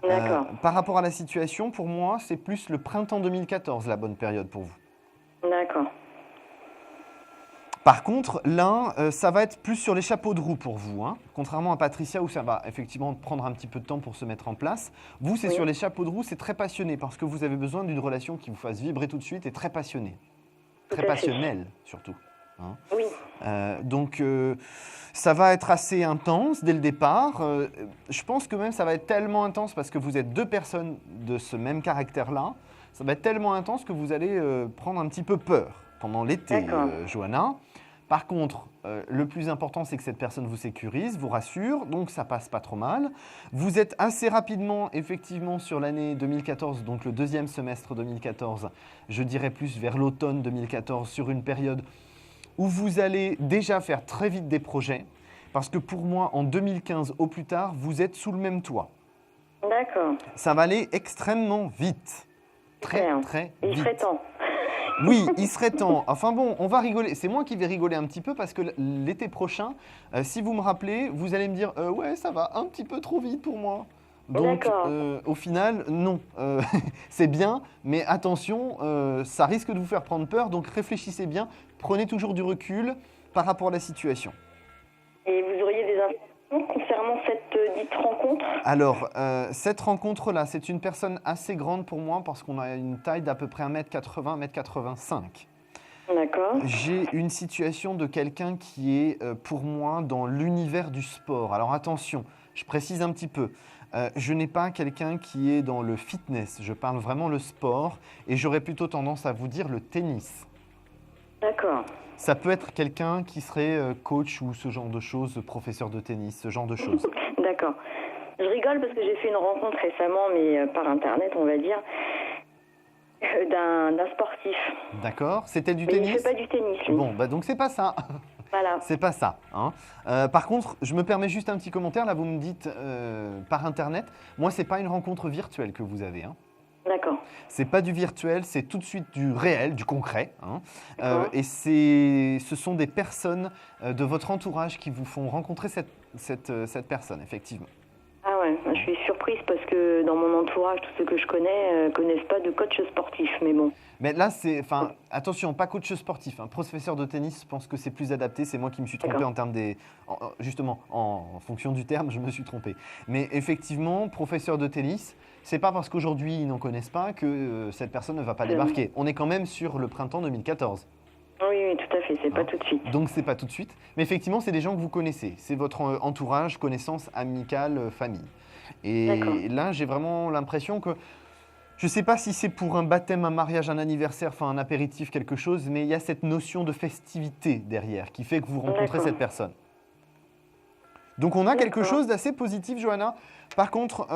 D'accord. Par rapport à la situation, pour moi, c'est plus le printemps 2014, la bonne période pour vous. D'accord. Par contre, là, ça va être plus sur les chapeaux de roue pour vous. Hein. Contrairement à Patricia, où ça va effectivement prendre un petit peu de temps pour se mettre en place. Vous, c'est sur les chapeaux de roue, c'est très passionné parce que vous avez besoin d'une relation qui vous fasse vibrer tout de suite et très passionnée. Très passionnelle, surtout. Hein. Oui. Donc, ça va être assez intense dès le départ. Je pense que même ça va être tellement intense parce que vous êtes deux personnes de ce même caractère-là. Ça va être tellement intense que vous allez prendre un petit peu peur pendant l'été, Johanna. Par contre, le plus important, c'est que cette personne vous sécurise, vous rassure, donc ça passe pas trop mal. Vous êtes assez rapidement, effectivement, sur l'année 2014, donc le deuxième semestre 2014, je dirais plus vers l'automne 2014, sur une période où vous allez déjà faire très vite des projets, parce que pour moi, en 2015 au plus tard, vous êtes sous le même toit. D'accord. Ça va aller extrêmement vite. Très vite. Il serait temps. Oui, il serait temps. Enfin bon, on va rigoler. C'est moi qui vais rigoler un petit peu parce que l'été prochain, si vous me rappelez, vous allez me dire ouais, ça va un petit peu trop vite pour moi. Donc, au final, non. C'est bien, mais attention, ça risque de vous faire prendre peur. Donc, réfléchissez bien. Prenez toujours du recul par rapport à la situation. Et vous auriez des informations concernant cette dite rencontre? Alors, cette rencontre-là, c'est une personne assez grande pour moi parce qu'on a une taille d'à peu près 1m80, 1m85. D'accord. J'ai une situation de quelqu'un qui est, pour moi, dans l'univers du sport. Alors, attention, je précise un petit peu. Je n'ai pas quelqu'un qui est dans le fitness. Je parle vraiment le sport et j'aurais plutôt tendance à vous dire le tennis. D'accord. Ça peut être quelqu'un qui serait coach ou ce genre de choses, professeur de tennis, ce genre de choses. D'accord. Je rigole parce que j'ai fait une rencontre récemment, mais par Internet, on va dire, d'un sportif. D'accord. C'était du mais tennis? il ne fait pas du tennis, lui. Bon, bah donc c'est pas ça. Voilà. C'est pas ça. Hein. Par contre, je me permets juste un petit commentaire. Là, vous me dites par Internet. Moi, c'est pas une rencontre virtuelle que vous avez. Hein. D'accord. C'est pas du virtuel, c'est tout de suite du réel, du concret. Hein. Et ce sont des personnes de votre entourage qui vous font rencontrer cette personne, effectivement. Ah ouais, je suis surprise parce que dans mon entourage, tous ceux que je connais connaissent pas de coach sportif, mais bon. Mais là, attention, pas coach sportif. Hein. Professeur de tennis, je pense que c'est plus adapté. C'est moi qui me suis trompé en termes justement, en fonction du terme, je me suis trompé. Mais effectivement, professeur de tennis, c'est pas parce qu'aujourd'hui ils n'en connaissent pas que cette personne ne va pas débarquer. On est quand même sur le printemps 2014. Oui, tout à fait, c'est pas tout de suite. Donc c'est pas tout de suite. Mais effectivement, c'est des gens que vous connaissez. C'est votre entourage, connaissance, amicale, famille. Et là, j'ai vraiment l'impression que, je ne sais pas si c'est pour un baptême, un mariage, un anniversaire, enfin un apéritif, quelque chose, mais il y a cette notion de festivité derrière qui fait que vous rencontrez cette personne. Donc on a quelque chose d'assez positif, Johanna. Par contre,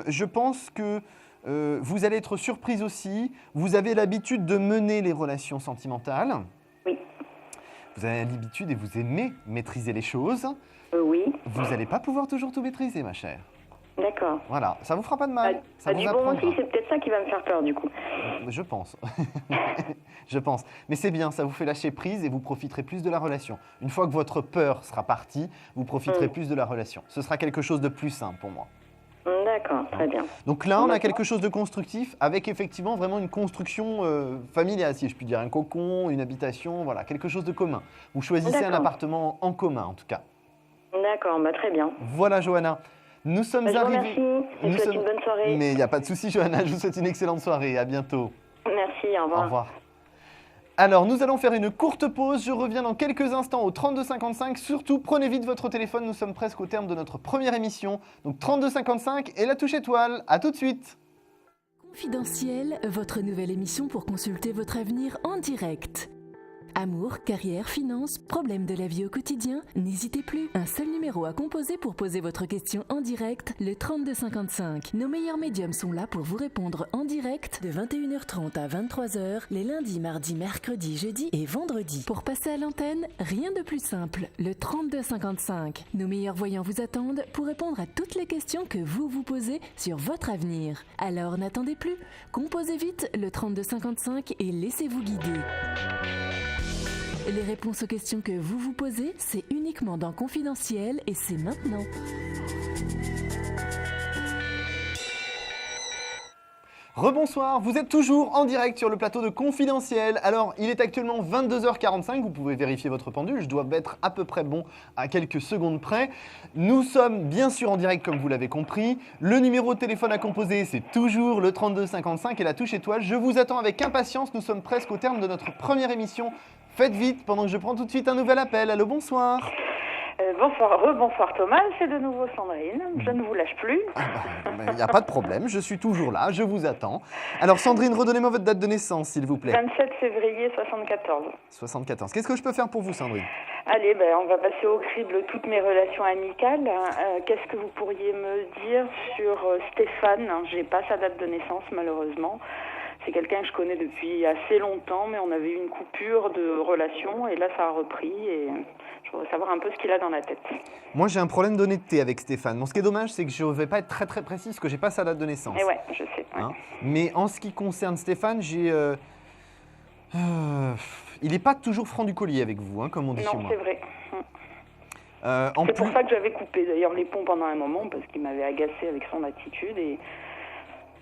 je pense que vous allez être surprise aussi. Vous avez l'habitude de mener les relations sentimentales. Oui. Vous avez l'habitude et vous aimez maîtriser les choses. Oui. Vous n'allez pas pouvoir toujours tout maîtriser, ma chère. D'accord. Voilà, ça vous fera pas de mal. Ça vous du bon apprendra. aussi, c'est peut-être ça qui va me faire peur, du coup. Je pense. Je pense. Mais c'est bien, ça vous fait lâcher prise et vous profiterez plus de la relation. Une fois que votre peur sera partie, vous profiterez plus de la relation. Ce sera quelque chose de plus simple pour moi. D'accord, très bien. Donc là, on a quelque chose de constructif avec effectivement vraiment une construction familiale, si je puis dire. Un cocon, une habitation, voilà, quelque chose de commun. Vous choisissez un appartement en commun, en tout cas. D'accord, très bien. Voilà, Johanna. Nous sommes Je vous arrivés... remercie. Je vous souhaite une bonne soirée. Mais il n'y a pas de souci, Johanna, je vous souhaite une excellente soirée. À bientôt. Merci, au revoir. Au revoir. Alors, nous allons faire une courte pause. Je reviens dans quelques instants au 3255. Surtout, prenez vite votre téléphone. Nous sommes presque au terme de notre première émission. Donc, 3255 et la touche étoile. À tout de suite. Confidentiel, votre nouvelle émission pour consulter votre avenir en direct. Amour, carrière, finances, problèmes de la vie au quotidien, n'hésitez plus. Un seul numéro à composer pour poser votre question en direct, le 3255. Nos meilleurs médiums sont là pour vous répondre en direct de 21h30 à 23h, les lundis, mardis, mercredis, jeudis et vendredis. Pour passer à l'antenne, rien de plus simple, le 3255. Nos meilleurs voyants vous attendent pour répondre à toutes les questions que vous vous posez sur votre avenir. Alors n'attendez plus, composez vite le 3255 et laissez-vous guider. Les réponses aux questions que vous vous posez, c'est uniquement dans Confidentiel et c'est maintenant. Rebonsoir, vous êtes toujours en direct sur le plateau de Confidentiel. Alors, il est actuellement 22h45, vous pouvez vérifier votre pendule, je dois être à peu près bon à quelques secondes près. Nous sommes bien sûr en direct comme vous l'avez compris. Le numéro de téléphone à composer, c'est toujours le 3255 et la touche étoile. Je vous attends avec impatience, nous sommes presque au terme de notre première émission. Faites vite pendant que je prends tout de suite un nouvel appel. Allô, bonsoir. Bonsoir Thomas, c'est de nouveau Sandrine. Je ne vous lâche plus. Il n'y a pas de problème, je suis toujours là, je vous attends. Alors Sandrine, redonnez-moi votre date de naissance, s'il vous plaît. 27 février 74. 74. Qu'est-ce que je peux faire pour vous, Sandrine? Allez, on va passer au crible toutes mes relations amicales. Qu'est-ce que vous pourriez me dire sur Stéphane? J'ai pas sa date de naissance, malheureusement. C'est quelqu'un que je connais depuis assez longtemps, mais on avait eu une coupure de relation et là, ça a repris. Et je voudrais savoir un peu ce qu'il a dans la tête. Moi, j'ai un problème d'honnêteté avec Stéphane. Bon, ce qui est dommage, c'est que je ne vais pas être très très précis parce que j'ai pas sa date de naissance. Et ouais, je sais. Ouais. Mais en ce qui concerne Stéphane, j'ai... il n'est pas toujours franc du collier avec vous, comme on dit chez moi. Non, c'est vrai. C'est pour ça que j'avais coupé d'ailleurs les ponts pendant un moment parce qu'il m'avait agacé avec son attitude et...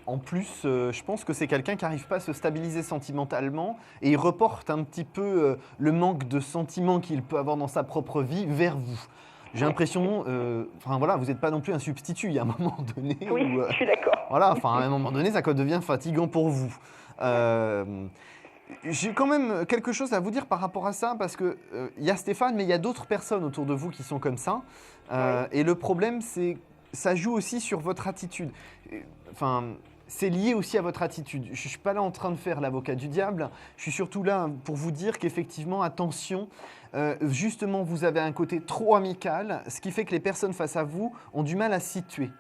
En plus, je pense que c'est quelqu'un qui n'arrive pas à se stabiliser sentimentalement et il reporte un petit peu le manque de sentiments qu'il peut avoir dans sa propre vie vers vous. J'ai l'impression, vous n'êtes pas non plus un substitut, il y a un moment donné oui, où... je suis d'accord. Voilà, à un moment donné, ça devient fatigant pour vous. J'ai quand même quelque chose à vous dire par rapport à ça parce que il y a Stéphane, mais il y a d'autres personnes autour de vous qui sont comme ça. Et le problème, c'est ça joue aussi sur votre attitude. C'est lié aussi à votre attitude. Je ne suis pas là en train de faire l'avocat du diable. Je suis surtout là pour vous dire qu'effectivement, attention, justement, vous avez un côté trop amical, ce qui fait que les personnes face à vous ont du mal à se situer.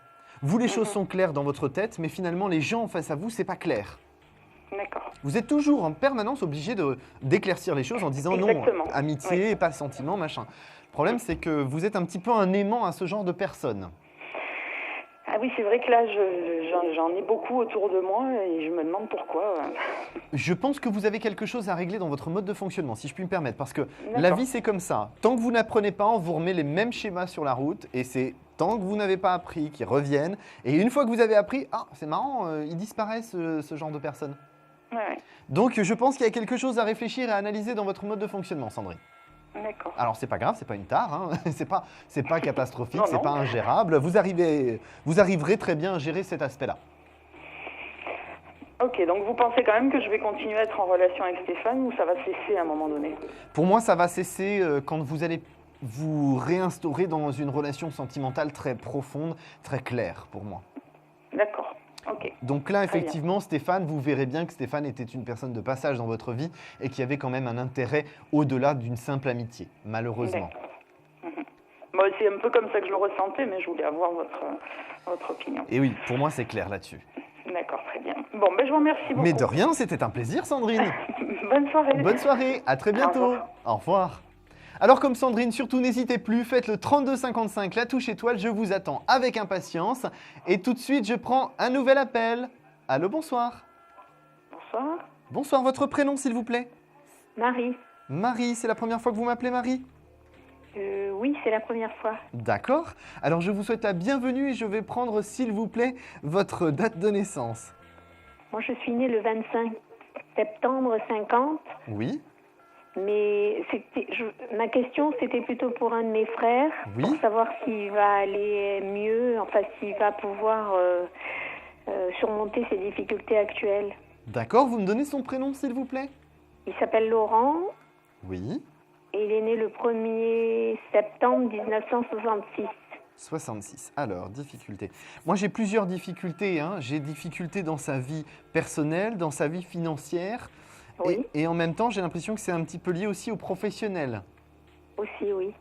Vous, les choses sont claires dans votre tête, mais finalement, les gens face à vous, c'est pas clair. D'accord. Vous êtes toujours en permanence obligé d'éclaircir les choses en disant exactement. Non, amitié, pas sentiment, machin. Le problème, c'est que vous êtes un petit peu un aimant à ce genre de personnes. Ah oui, c'est vrai que là, j'en ai beaucoup autour de moi et je me demande pourquoi. Je pense que vous avez quelque chose à régler dans votre mode de fonctionnement, si je puis me permettre, parce que la vie, c'est comme ça. Tant que vous n'apprenez pas, on vous remet les mêmes schémas sur la route et c'est tant que vous n'avez pas appris qu'ils reviennent. Et une fois que vous avez appris, c'est marrant, ils disparaissent, ce genre de personnes. Ouais. Donc, je pense qu'il y a quelque chose à réfléchir et à analyser dans votre mode de fonctionnement, Sandrine. D'accord. Alors, c'est pas grave, c'est pas une tare, c'est pas catastrophique, c'est pas ingérable. Vous arriverez très bien à gérer cet aspect-là. Ok, donc vous pensez quand même que je vais continuer à être en relation avec Stéphane ou ça va cesser à un moment donné? Pour moi, ça va cesser quand vous allez vous réinstaurer dans une relation sentimentale très profonde, très claire pour moi. D'accord. Okay. Donc là, effectivement, Stéphane, vous verrez bien que Stéphane était une personne de passage dans votre vie et qui avait quand même un intérêt au-delà d'une simple amitié, malheureusement. Moi, c'est un peu comme ça que je le ressentais, mais je voulais avoir votre opinion. Et oui, pour moi, c'est clair là-dessus. D'accord, très bien. Bon, je vous remercie beaucoup. Mais de rien, c'était un plaisir, Sandrine. Bonne soirée. Bonne soirée, à très bientôt. Au revoir. Alors comme Sandrine, surtout n'hésitez plus, faites le 3255, la touche étoile, je vous attends avec impatience. Et tout de suite, je prends un nouvel appel. Allô, bonsoir. Bonsoir. Bonsoir, votre prénom s'il vous plaît? Marie. Marie, c'est la première fois que vous m'appelez Marie? Oui, c'est la première fois. D'accord. Alors je vous souhaite la bienvenue et je vais prendre s'il vous plaît votre date de naissance. Moi je suis née le 25 septembre 50. Oui. Mais ma question, c'était plutôt pour un de mes frères, Oui. pour savoir s'il va aller mieux, enfin s'il va pouvoir surmonter ses difficultés actuelles. D'accord, vous me donnez son prénom, s'il vous plaît? Il s'appelle Laurent Oui. et il est né le 1er septembre 1966. 66. Alors, difficultés. Moi, j'ai plusieurs difficultés. Hein. J'ai difficultés dans sa vie personnelle, dans sa vie financière. Oui. Et en même temps, j'ai l'impression que c'est un petit peu lié aussi au professionnel. Aussi, oui.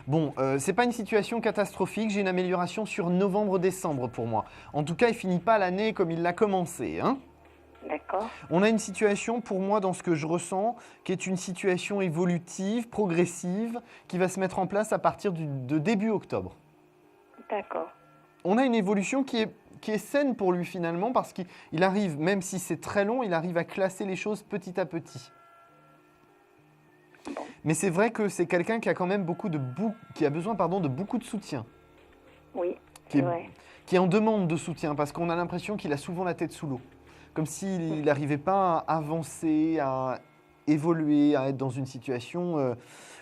Bon, c'est pas une situation catastrophique. J'ai une amélioration sur novembre-décembre pour moi. En tout cas, il finit pas l'année comme il l'a commencé. Hein. D'accord. On a une situation pour moi dans ce que je ressens qui est une situation évolutive, progressive, qui va se mettre en place à partir de début octobre. D'accord. On a une évolution qui est saine pour lui finalement parce qu'il arrive, même si c'est très long, il arrive à classer les choses petit à petit. Bon. Mais c'est vrai que c'est quelqu'un qui a quand même qui a besoin de beaucoup de soutien. Oui, Qui c'est vrai. qui est en demande de soutien parce qu'on a l'impression qu'il a souvent la tête sous l'eau. Comme s'il n'arrivait pas à avancer, à évoluer, à être dans une situation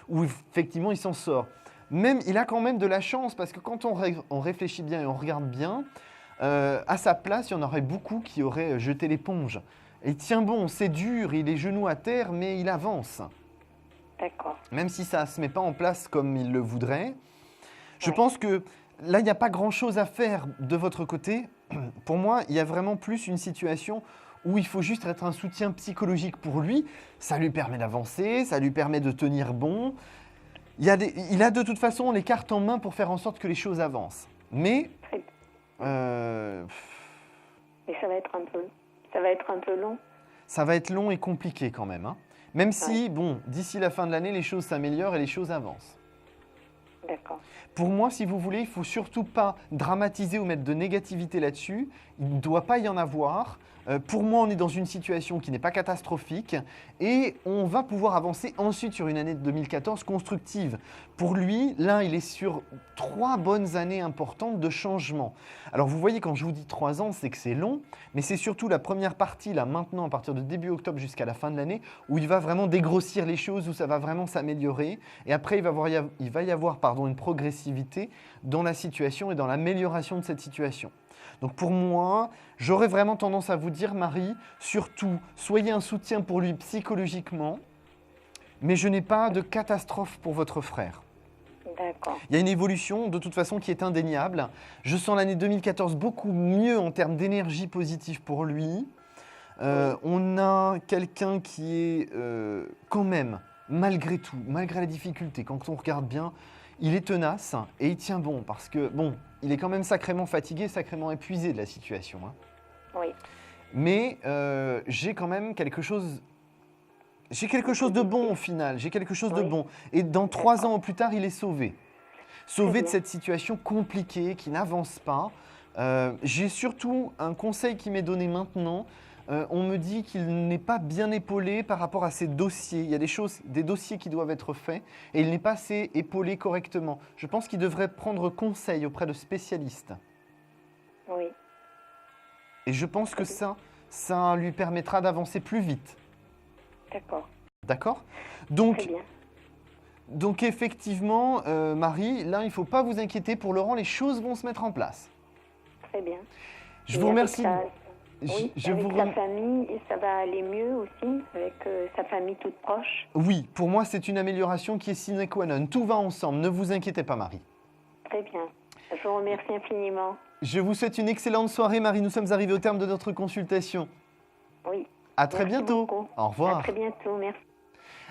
où effectivement il s'en sort. Même, il a quand même de la chance parce que quand on réfléchit bien et on regarde bien, à sa place, il y en aurait beaucoup qui auraient jeté l'éponge. Et il tient bon, c'est dur, il est genoux à terre, mais il avance. D'accord. Même si ça ne se met pas en place comme il le voudrait. Je pense que là, il n'y a pas grand-chose à faire de votre côté. Pour moi, il y a vraiment plus une situation où il faut juste être un soutien psychologique pour lui. Ça lui permet d'avancer, ça lui permet de tenir bon. Il a de toute façon les cartes en main pour faire en sorte que les choses avancent. Mais Mais ça va être un peu long. ça va être long et compliqué quand même. Hein. Même si, bon, d'ici la fin de l'année, les choses s'améliorent et les choses avancent. D'accord. Pour moi, si vous voulez, il ne faut surtout pas dramatiser ou mettre de négativité là-dessus. Il ne doit pas y en avoir. Pour moi, on est dans une situation qui n'est pas catastrophique et on va pouvoir avancer ensuite sur une année de 2014 constructive. Pour lui, là, il est sur 3 bonnes années importantes de changement. Alors, vous voyez, quand je vous dis 3 ans, c'est que c'est long, mais c'est surtout la première partie, là, maintenant, à partir de début octobre jusqu'à la fin de l'année, où il va vraiment dégrossir les choses, où ça va vraiment s'améliorer. Et après, il va y avoir une progressivité dans la situation et dans l'amélioration de cette situation. Donc pour moi, j'aurais vraiment tendance à vous dire, Marie, surtout, soyez un soutien pour lui psychologiquement, mais je n'ai pas de catastrophe pour votre frère. D'accord. Il y a une évolution, de toute façon, qui est indéniable. Je sens l'année 2014 beaucoup mieux en termes d'énergie positive pour lui. On a quelqu'un qui est quand même, malgré tout, malgré la difficulté, quand on regarde bien, il est tenace et il tient bon parce que, bon, il est quand même sacrément fatigué, sacrément épuisé de la situation. Hein. Oui. Mais j'ai quand même quelque chose... J'ai quelque chose de bon au final, j'ai quelque chose de bon. Et dans 3 ans plus tard, il est sauvé. Sauvé de cette situation compliquée qui n'avance pas. J'ai surtout un conseil qui m'est donné maintenant. On me dit qu'il n'est pas bien épaulé par rapport à ses dossiers. Il y a des dossiers qui doivent être faits et il n'est pas assez épaulé correctement. Je pense qu'il devrait prendre conseil auprès de spécialistes. Oui. Et je pense que ça lui permettra d'avancer plus vite. D'accord. D'accord ? Très bien. Donc effectivement, Marie, là, il ne faut pas vous inquiéter. Pour Laurent, les choses vont se mettre en place. Très bien. Je vous remercie. Oui, avec sa famille, et ça va aller mieux aussi, avec sa famille toute proche. Oui, pour moi, c'est une amélioration qui est sine qua non. Tout va ensemble, ne vous inquiétez pas, Marie. Très bien. Je vous remercie infiniment. Je vous souhaite une excellente soirée, Marie. Nous sommes arrivés au terme de notre consultation. Oui. À très bientôt. Beaucoup. Au revoir. À très bientôt, merci.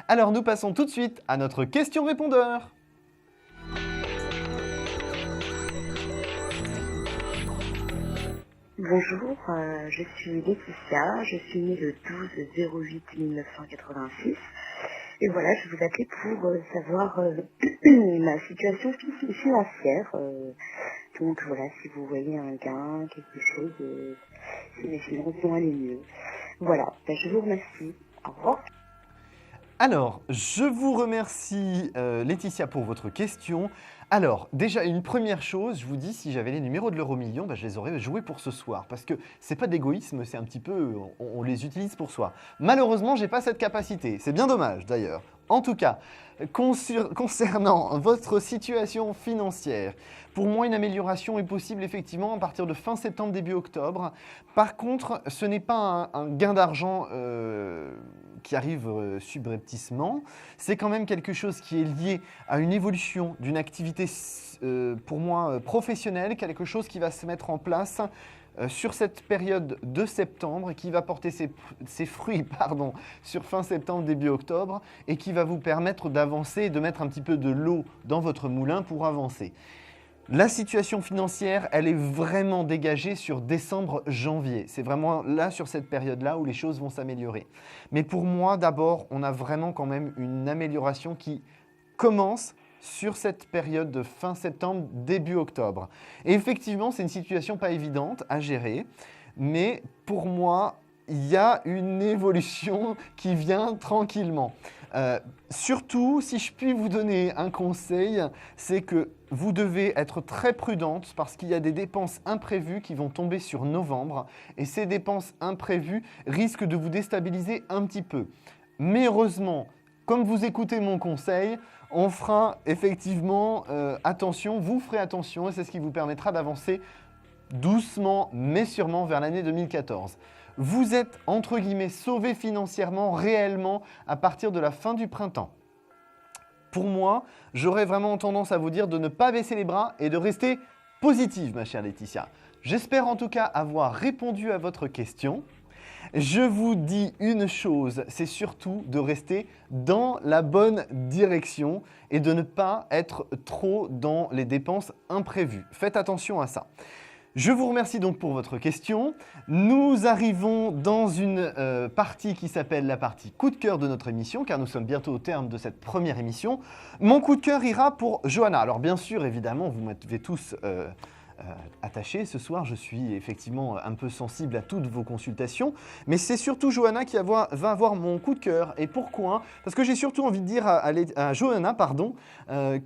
Alors, nous passons tout de suite à notre question-répondeur. Bonjour, je suis Laetitia, je suis née le 12/08/1986 et voilà, je vous appelais pour savoir ma situation financière. Donc voilà, si vous voyez un gain, quelque chose, si mes finances vont aller mieux. Voilà, je vous remercie. Au revoir. Alors, je vous remercie Laetitia pour votre question. Alors, déjà, une première chose, je vous dis, si j'avais les numéros de l'euro-million, je les aurais joués pour ce soir. Parce que c'est pas de l'égoïsme, c'est un petit peu, on les utilise pour soi. Malheureusement, j'ai pas cette capacité. C'est bien dommage, d'ailleurs. En tout cas, concernant votre situation financière, pour moi, une amélioration est possible effectivement à partir de fin septembre, début octobre. Par contre, ce n'est pas un gain d'argent qui arrive subrepticement. C'est quand même quelque chose qui est lié à une évolution d'une activité, pour moi, professionnelle, quelque chose qui va se mettre en place sur cette période de septembre et qui va porter ses fruits sur fin septembre, début octobre et qui va vous permettre d'avancer et de mettre un petit peu de l'eau dans votre moulin pour avancer. La situation financière, elle est vraiment dégagée sur décembre-janvier. C'est vraiment là, sur cette période-là, où les choses vont s'améliorer. Mais pour moi, d'abord, on a vraiment quand même une amélioration qui commence sur cette période de fin septembre, début octobre. Et effectivement, c'est une situation pas évidente à gérer, mais pour moi, il y a une évolution qui vient tranquillement. Surtout, si je puis vous donner un conseil, c'est que vous devez être très prudente parce qu'il y a des dépenses imprévues qui vont tomber sur novembre et ces dépenses imprévues risquent de vous déstabiliser un petit peu. Mais heureusement, comme vous écoutez mon conseil, on fera effectivement attention, vous ferez attention et c'est ce qui vous permettra d'avancer doucement mais sûrement vers l'année 2014. Vous êtes, entre guillemets, sauvé financièrement, réellement, à partir de la fin du printemps. Pour moi, j'aurais vraiment tendance à vous dire de ne pas baisser les bras et de rester positive, ma chère Laetitia. J'espère en tout cas avoir répondu à votre question. Je vous dis une chose, c'est surtout de rester dans la bonne direction et de ne pas être trop dans les dépenses imprévues. Faites attention à ça. Je vous remercie donc pour votre question. Nous arrivons dans une partie qui s'appelle la partie coup de cœur de notre émission, car nous sommes bientôt au terme de cette première émission. Mon coup de cœur ira pour Johanna. Alors bien sûr, évidemment, vous m'avez tous attachés. Ce soir, je suis effectivement un peu sensible à toutes vos consultations, mais c'est surtout Johanna qui va avoir mon coup de cœur. Et pourquoi ? Parce que j'ai surtout envie de dire à Johanna,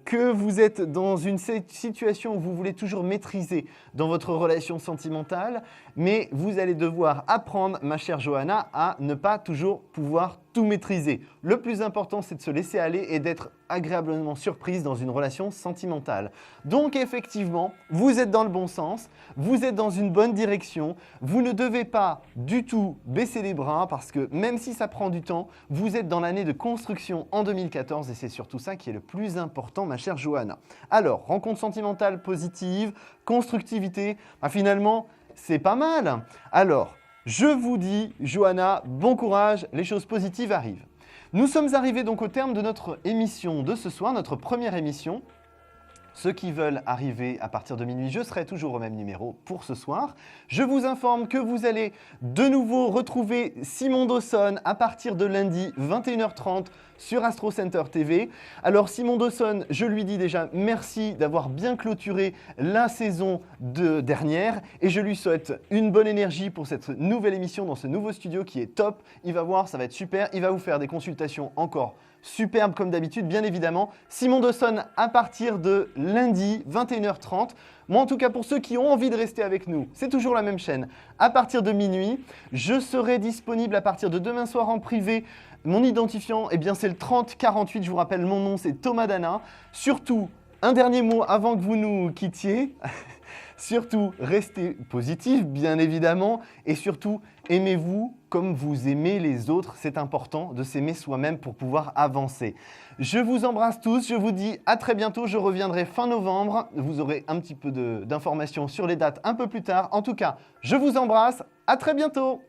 que vous êtes dans une situation où vous voulez toujours maîtriser dans votre relation sentimentale, mais vous allez devoir apprendre, ma chère Johanna, à ne pas toujours pouvoir tout maîtriser. Le plus important, c'est de se laisser aller et d'être agréablement surprise dans une relation sentimentale. Donc effectivement, vous êtes dans le bon sens, vous êtes dans une bonne direction, vous ne devez pas du tout baisser les bras parce que même si ça prend du temps, vous êtes dans l'année de construction en 2014 et c'est surtout ça qui est le plus important, ma chère Johanna. Alors, rencontre sentimentale positive, constructivité, finalement, c'est pas mal. Alors, je vous dis, Johanna, bon courage, les choses positives arrivent. Nous sommes arrivés donc au terme de notre émission de ce soir, notre première émission. Ceux qui veulent arriver à partir de minuit, je serai toujours au même numéro pour ce soir. Je vous informe que vous allez de nouveau retrouver Simon Dawson à partir de lundi 21h30 sur Astro Center TV. Alors Simon Dawson, je lui dis déjà merci d'avoir bien clôturé la saison dernière et je lui souhaite une bonne énergie pour cette nouvelle émission dans ce nouveau studio qui est top. Il va voir, ça va être super. Il va vous faire des consultations encore superbes comme d'habitude, bien évidemment. Simon Dawson à partir de lundi 21h30. Moi, en tout cas, pour ceux qui ont envie de rester avec nous, c'est toujours la même chaîne. À partir de minuit, je serai disponible à partir de demain soir en privé. Mon identifiant, eh bien, c'est le 3048. Je vous rappelle, mon nom, c'est Thomas Dana. Surtout, un dernier mot avant que vous nous quittiez. Surtout, restez positif, bien évidemment. Et surtout, aimez-vous comme vous aimez les autres. C'est important de s'aimer soi-même pour pouvoir avancer. Je vous embrasse tous. Je vous dis à très bientôt. Je reviendrai fin novembre. Vous aurez un petit peu d'informations sur les dates un peu plus tard. En tout cas, je vous embrasse. À très bientôt.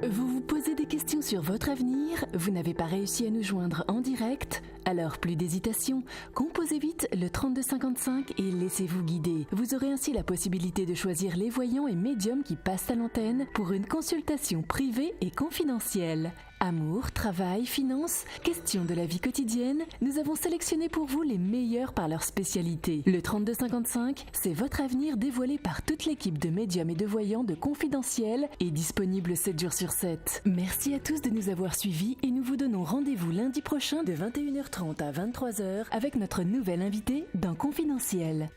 Vous vous posez des questions sur votre avenir? Vous n'avez pas réussi à nous joindre en direct? Alors plus d'hésitation, composez vite le 3255 et laissez-vous guider. Vous aurez ainsi la possibilité de choisir les voyants et médiums qui passent à l'antenne pour une consultation privée et confidentielle. Amour, travail, finances, questions de la vie quotidienne, nous avons sélectionné pour vous les meilleurs par leur spécialité. Le 3255, c'est votre avenir dévoilé par toute l'équipe de médiums et de voyants de Confidentiel et disponible 7 jours sur 7. Merci à tous de nous avoir suivis et nous vous donnons rendez-vous lundi prochain de 21h30 à 23h avec notre nouvel invité dans Confidentiel.